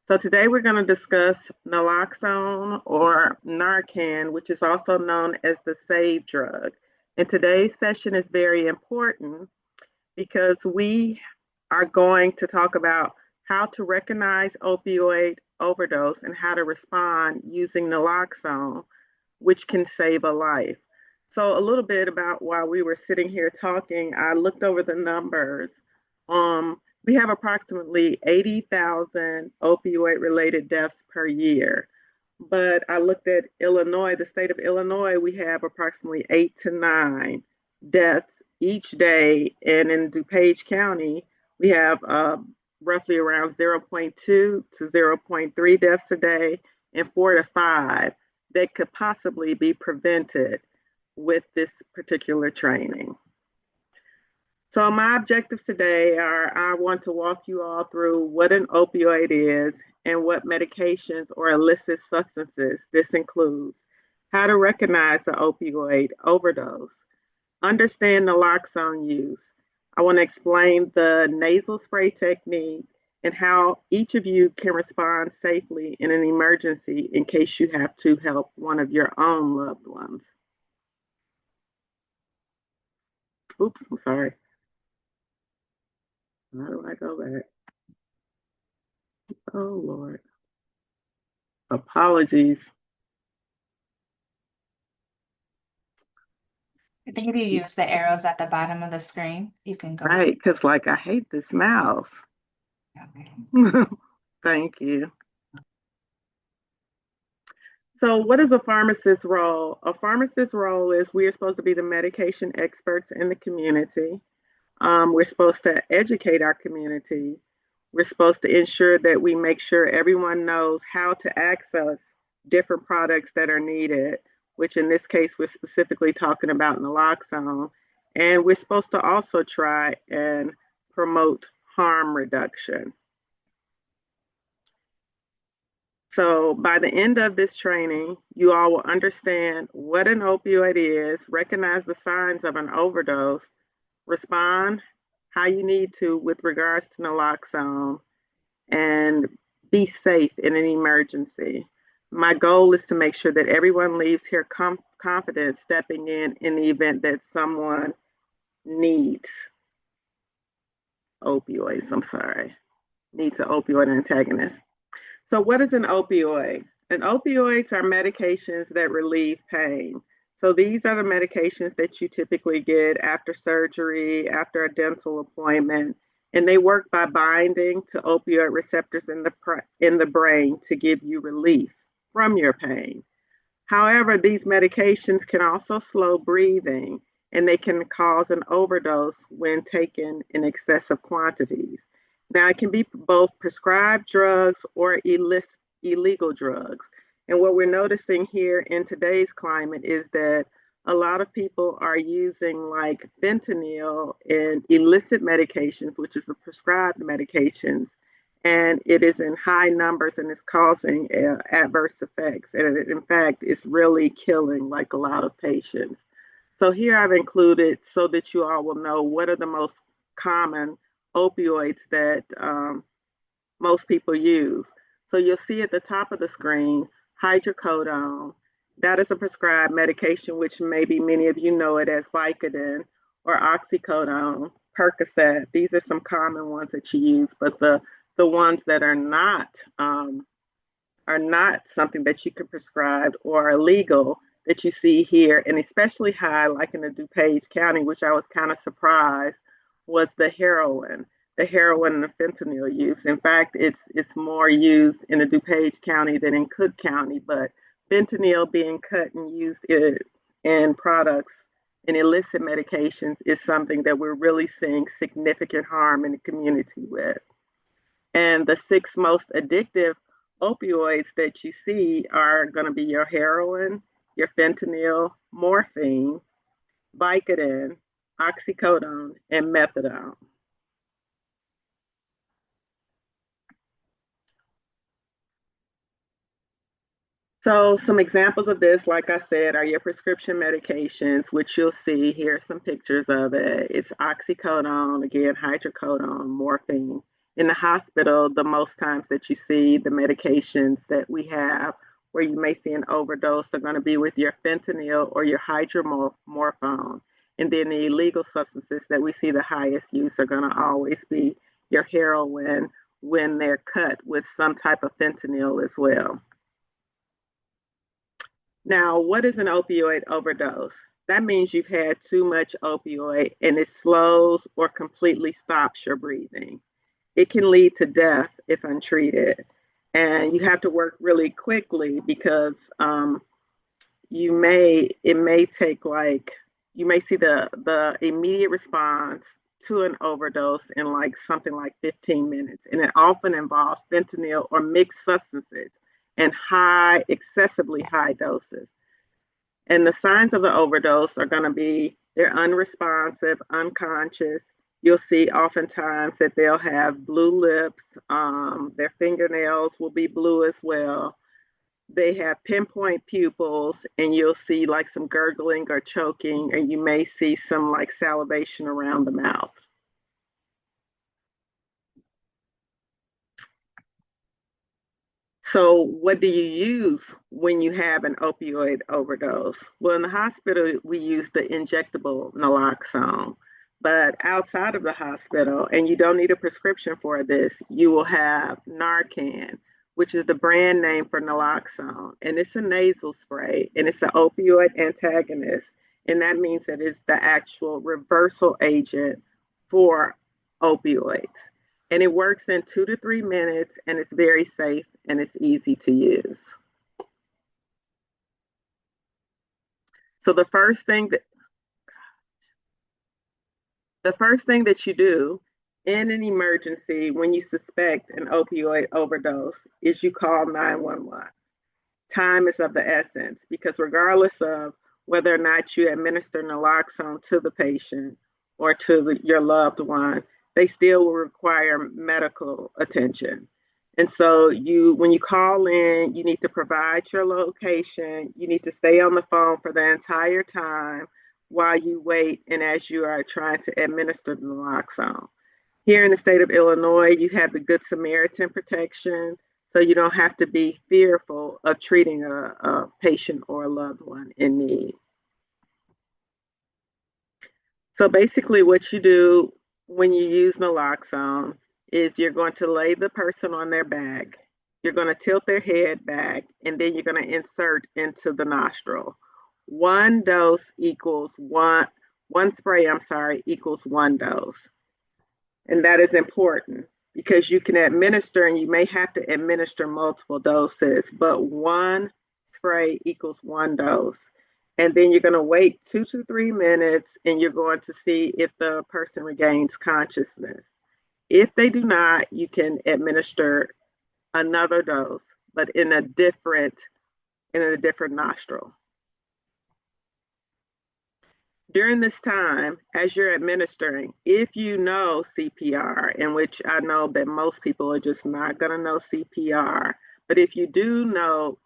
So today we're going to discuss naloxone or Narcan, which is also known as the SAVE drug. And today's session is very important because we are going to talk about how to recognize opioid overdose and how to respond using naloxone, which can save a life. So a little bit about while we were sitting here talking, I looked over the numbers. We have approximately 80,000 opioid related deaths per year. But I looked at Illinois, the state of Illinois, we have approximately 8 to 9 deaths each day. And in DuPage County, we have roughly around 0.2 to 0.3 deaths a day and 4 to 5 that could possibly be prevented with this particular training. So my objectives today are I want to walk you all through what an opioid is and what medications or illicit substances this includes, how to recognize the opioid overdose, understand naloxone use. I want to explain the nasal spray technique and how each of you can respond safely in an emergency in case you have to help one of your own loved ones. Oops, I'm sorry. How do I go back? Oh, Lord. Apologies. I think if you use the arrows at the bottom of the screen, you can go. Right, because like I hate this mouse. Okay. Thank you. So what is a pharmacist's role? A pharmacist's role is we are supposed to be the medication experts in the community. We're supposed to educate our community. We're supposed to ensure that we make sure everyone knows how to access different products that are needed, which in this case, we're specifically talking about naloxone. And we're supposed to also try and promote harm reduction. So by the end of this training, you all will understand what an opioid is, recognize the signs of an overdose, respond how you need to with regards to naloxone, and be safe in an emergency. My goal is to make sure that everyone leaves here confident stepping in the event that someone needs opioids, needs an opioid antagonist. So what is an opioid? An opioids are medications that relieve pain. So these are the medications that you typically get after surgery, after a dental appointment, and they work by binding to opioid receptors in the brain to give you relief from your pain. However, these medications can also slow breathing and they can cause an overdose when taken in excessive quantities. Now, it can be both prescribed drugs or illegal drugs. And what we're noticing here in today's climate is that a lot of people are using like fentanyl and illicit medications, which is the prescribed medications, and it is in high numbers and it's causing adverse effects. And in fact, it's really killing like a lot of patients. So here I've included so that you all will know what are the most common opioids that most people use. So you'll see at the top of the screen, hydrocodone. That is a prescribed medication, which maybe many of you know it as Vicodin or oxycodone, Percocet. These are some common ones that you use, but the ones that are not something that you can prescribe or are illegal that you see here, and especially high, like in the DuPage County, which I was kind of surprised, was the heroin and the fentanyl use. In fact, it's more used in the DuPage County than in Cook County, but fentanyl being cut and used in products and illicit medications is something that we're really seeing significant harm in the community with. And the six most addictive opioids that you see are going to be your heroin, your fentanyl, morphine, Vicodin, oxycodone, and methadone. So some examples of this, like I said, are your prescription medications, which you'll see here, some pictures of it. It's oxycodone, again, hydrocodone, morphine. In the hospital, the most times that you see the medications that we have where you may see an overdose are going to be with your fentanyl or your hydromorphone. And then the illegal substances that we see the highest use are going to always be your heroin when they're cut with some type of fentanyl as well. Now, what is an opioid overdose? That means you've had too much opioid and it slows or completely stops your breathing. It can lead to death if untreated. And you have to work really quickly because it may take like, you may see the immediate response to an overdose in like something like 15 minutes. And it often involves fentanyl or mixed substances and excessively high doses. And the signs of the overdose are going to be they're unresponsive, unconscious. You'll see oftentimes that they'll have blue lips. Their fingernails will be blue as well. They have pinpoint pupils, and you'll see like some gurgling or choking, and you may see some like salivation around the mouth. So, what do you use when you have an opioid overdose? Well, in the hospital, we use the injectable naloxone. But outside of the hospital, and you don't need a prescription for this, you will have Narcan, which is the brand name for naloxone. And it's a nasal spray, and it's an opioid antagonist. And that means that it's the actual reversal agent for opioids, and it works in 2 to 3 minutes, and it's very safe and it's easy to use. So the first thing that you do in an emergency when you suspect an opioid overdose is you call 911. Time is of the essence because regardless of whether or not you administer naloxone to the patient or to your loved one, they still will require medical attention. And so when you call in, you need to provide your location. You need to stay on the phone for the entire time while you wait and as you are trying to administer the naloxone. Here in the state of Illinois, you have the Good Samaritan protection, so you don't have to be fearful of treating a patient or a loved one in need. So basically what you do when you use naloxone is you're going to lay the person on their back. You're going to tilt their head back, and then you're going to insert into the nostril. One dose equals one spray, equals one dose. And that is important because you can administer and you may have to administer multiple doses, but one spray equals one dose. And then you're going to wait 2 to 3 minutes and you're going to see if the person regains consciousness. If they do not, you can administer another dose, but in a different nostril. During this time, as you're administering, if you know CPR, in which I know that most people are just not going to know CPR, but if you do know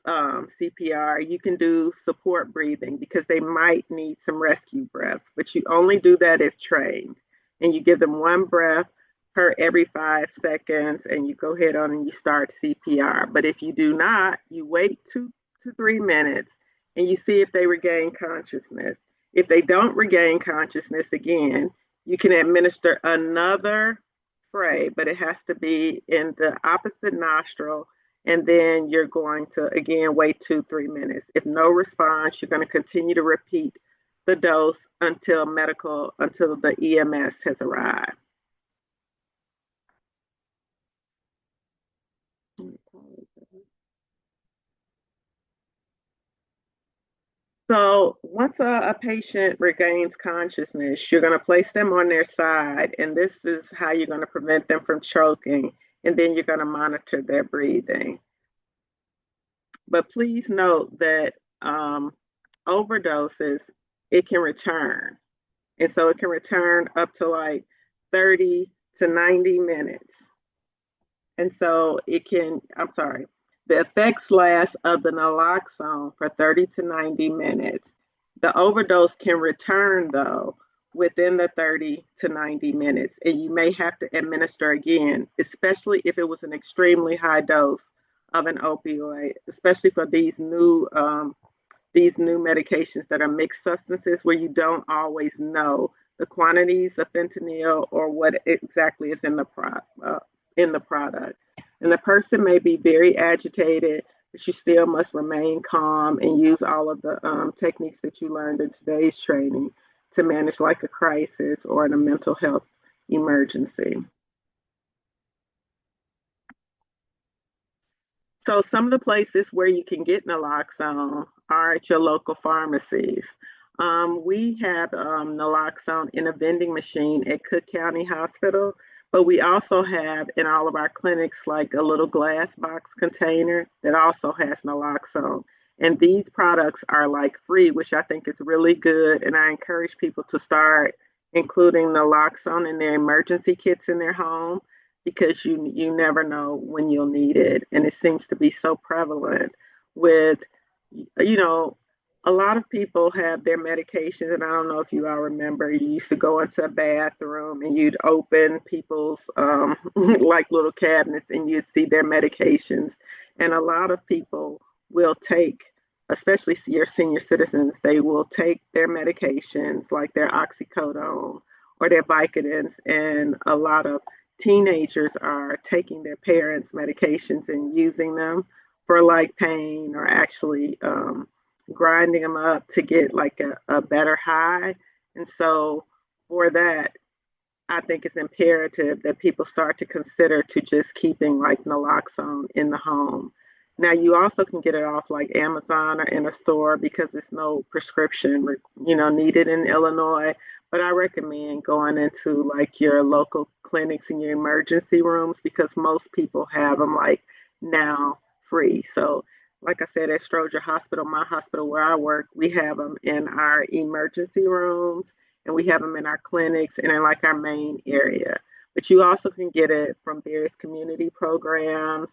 CPR, you can do support breathing because they might need some rescue breaths, but you only do that if trained. And you give them one breath per every 5 seconds, and you go ahead on and you start CPR. But if you do not, you wait 2 to 3 minutes and you see if they regain consciousness. If they don't regain consciousness again, you can administer another spray, but it has to be in the opposite nostril. And then you're going to, again, wait 2 to 3 minutes. If no response, you're going to continue to repeat the dose until the EMS has arrived. So once a patient regains consciousness, you're going to place them on their side, and this is how you're going to prevent them from choking, and then you're going to monitor their breathing. But please note that overdoses, it can return. And so it can return up to like 30 to 90 minutes. And so the effects last of the naloxone for 30 to 90 minutes. The overdose can return though within the 30 to 90 minutes, and you may have to administer again, especially if it was an extremely high dose of an opioid, especially for these new medications that are mixed substances where you don't always know the quantities of fentanyl or what exactly is in the product. And the person may be very agitated, but you still must remain calm and use all of the techniques that you learned in today's training to manage like a crisis or in a mental health emergency. So some of the places where you can get naloxone are at your local pharmacies. We have naloxone in a vending machine at Cook County Hospital, but we also have in all of our clinics like a little glass box container that also has naloxone. And these products are like free, which I think is really good. And I encourage people to start including naloxone in their emergency kits in their home because you never know when you'll need it. And it seems to be so prevalent with, a lot of people have their medications, and I don't know if you all remember, you used to go into a bathroom and you'd open people's like little cabinets and you'd see their medications. And a lot of people will take, especially your senior citizens, they will take their medications like their oxycodone or their Vicodins, and a lot of teenagers are taking their parents' medications and using them for like pain or actually grinding them up to get like a better high. And so for that, I think it's imperative that people start to consider to just keeping like naloxone in the home. Now you also can get it off like Amazon or in a store because there's no prescription, needed in Illinois. But I recommend going into like your local clinics and your emergency rooms because most people have them like now free. So like I said, at Stroger Hospital, my hospital where I work, we have them in our emergency rooms and we have them in our clinics and in like our main area. But you also can get it from various community programs.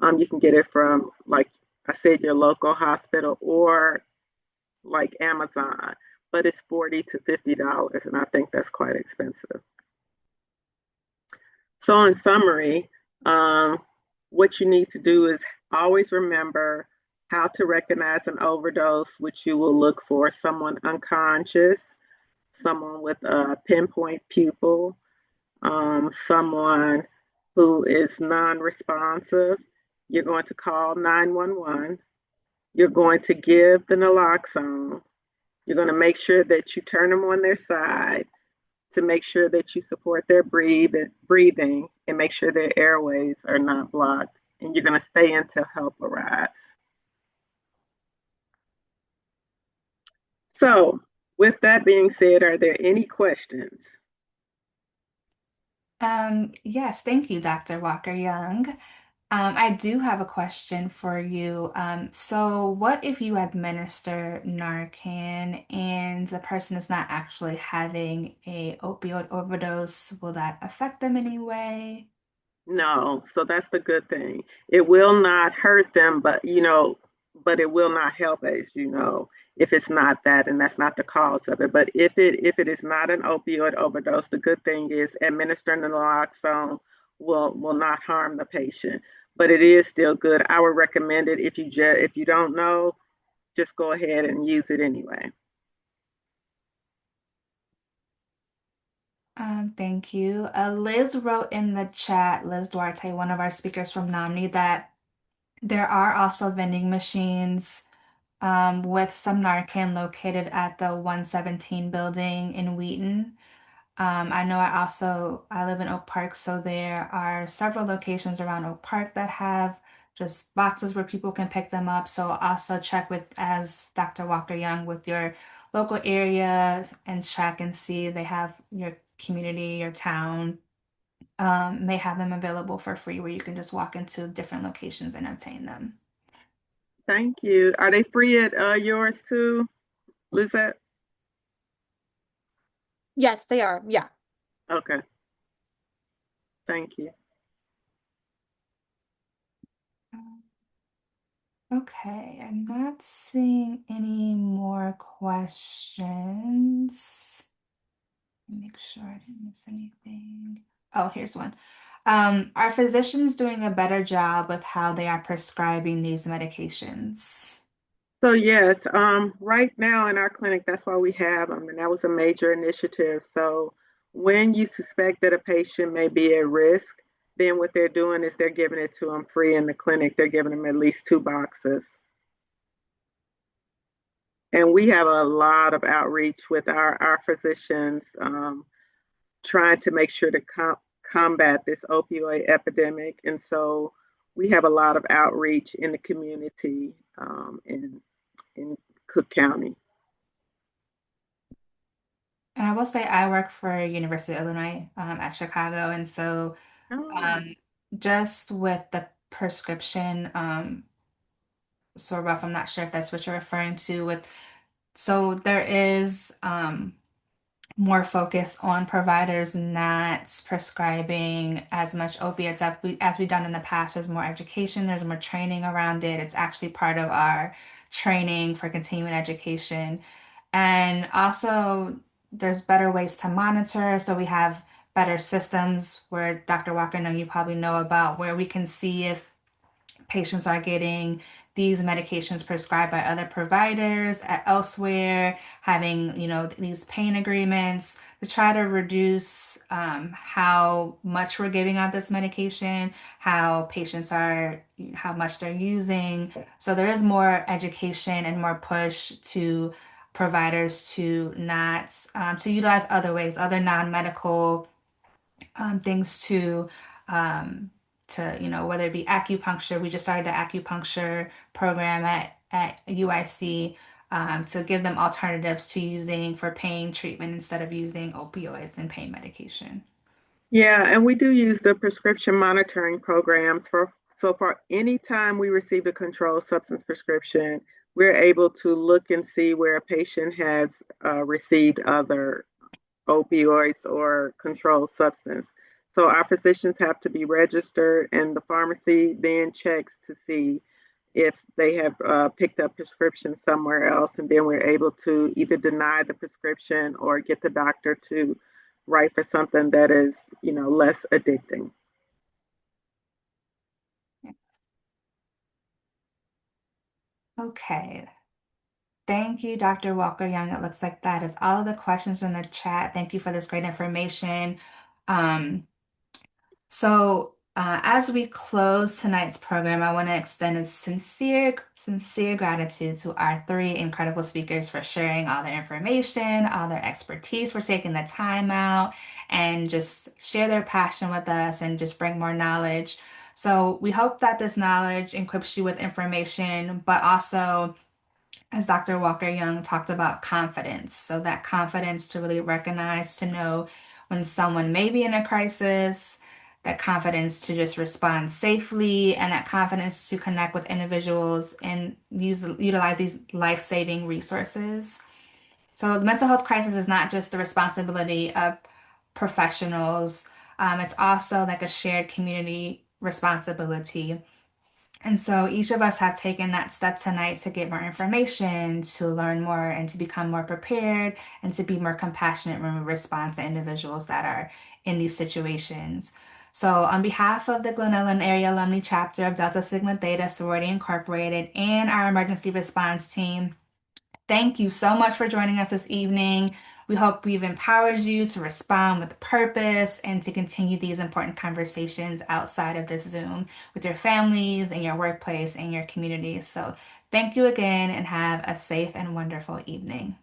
You can get it from, like I said, your local hospital or like Amazon, but it's $40 to $50, and I think that's quite expensive. So in summary, what you need to do is always remember how to recognize an overdose, which you will look for someone unconscious, someone with a pinpoint pupil, someone who is non-responsive, You're going to call 911. You're going to give the naloxone. You're going to make sure that you turn them on their side to make sure that you support their breathing and make sure their airways are not blocked. And you're going to stay until help arrives. So, with that being said, are there any questions? Yes, thank you, Dr. Walker Young. I do have a question for you. So what if you administer Narcan and the person is not actually having a opioid overdose? Will that affect them in any way? No, so that's the good thing. It will not hurt them, but it will not help, as you know, if it's not that, and that's not the cause of it. But if it is not an opioid overdose, the good thing is administering the naloxone will not harm the patient. But it is still good. I would recommend it if you don't know, just go ahead and use it anyway. Thank you. Liz wrote in the chat, Liz Duarte, one of our speakers from NAMNI, that there are also vending machines with some Narcan located at the 117 building in Wheaton. I know I live in Oak Park, so there are several locations around Oak Park that have just boxes where people can pick them up. So also check with, as Dr. Walker Young, with your local area and check and see they have your community, your town, may have them available for free where you can just walk into different locations and obtain them. Thank you. Are they free at yours too, Lizette? Yes, they are. Yeah. Okay, thank you. Okay, I'm not seeing any more questions. Make sure I didn't miss anything. Oh, here's one. Are physicians doing a better job with how they are prescribing these medications? So yes, right now in our clinic, that's why we have them, and that was a major initiative. So when you suspect that a patient may be at risk, then what they're doing is they're giving it to them free in the clinic. They're giving them at least 2 boxes. And we have a lot of outreach with our physicians, trying to make sure to combat this opioid epidemic. And so we have a lot of outreach in the community, in Cook County. And I will say I work for University of Illinois at Chicago, and so Oh. um, just with the prescription so rough, I'm not sure if that's what you're referring to with. So there is more focus on providers not prescribing as much opiates as we've done in the past. There's more education, there's more training around it. It's actually part of our training for continuing education. And also, there's better ways to monitor. So we have better systems where Dr. Walker, I know you probably know about, where we can see if patients are getting these medications prescribed by other providers elsewhere, having, these pain agreements to try to reduce how much we're giving out this medication, how much they're using. So there is more education and more push to providers to not to utilize other ways, other non-medical things um, whether it be acupuncture. We just started an acupuncture program at UIC to give them alternatives to using for pain treatment instead of using opioids and pain medication. Yeah, and we do use the prescription monitoring programs for so far. Anytime we receive a controlled substance prescription, we're able to look and see where a patient has received other opioids or controlled substance. So our physicians have to be registered, and the pharmacy then checks to see if they have picked up prescriptions somewhere else, and then we're able to either deny the prescription or get the doctor to write for something that is, less addicting. Okay. Thank you, Dr. Walker Young. It looks like that is all of the questions in the chat. Thank you for this great information. Um, so As we close tonight's program, I want to extend a sincere gratitude to our three incredible speakers for sharing all their information, all their expertise, for taking the time out and just share their passion with us and just bring more knowledge. So we hope that this knowledge equips you with information, but also, as Dr. Walker Young talked about, confidence. So that confidence to really recognize, to know when someone may be in a crisis, that confidence to just respond safely, and that confidence to connect with individuals and utilize these life-saving resources. So the mental health crisis is not just the responsibility of professionals, it's also like a shared community responsibility. And so each of us have taken that step tonight to get more information, to learn more, and to become more prepared, and to be more compassionate when we respond to individuals that are in these situations. So, on behalf of the Glen Ellyn Area Alumni Chapter of Delta Sigma Theta Sorority Incorporated and our emergency response team, thank you so much for joining us this evening. We hope we've empowered you to respond with purpose and to continue these important conversations outside of this Zoom with your families and your workplace and your communities. So thank you again and have a safe and wonderful evening.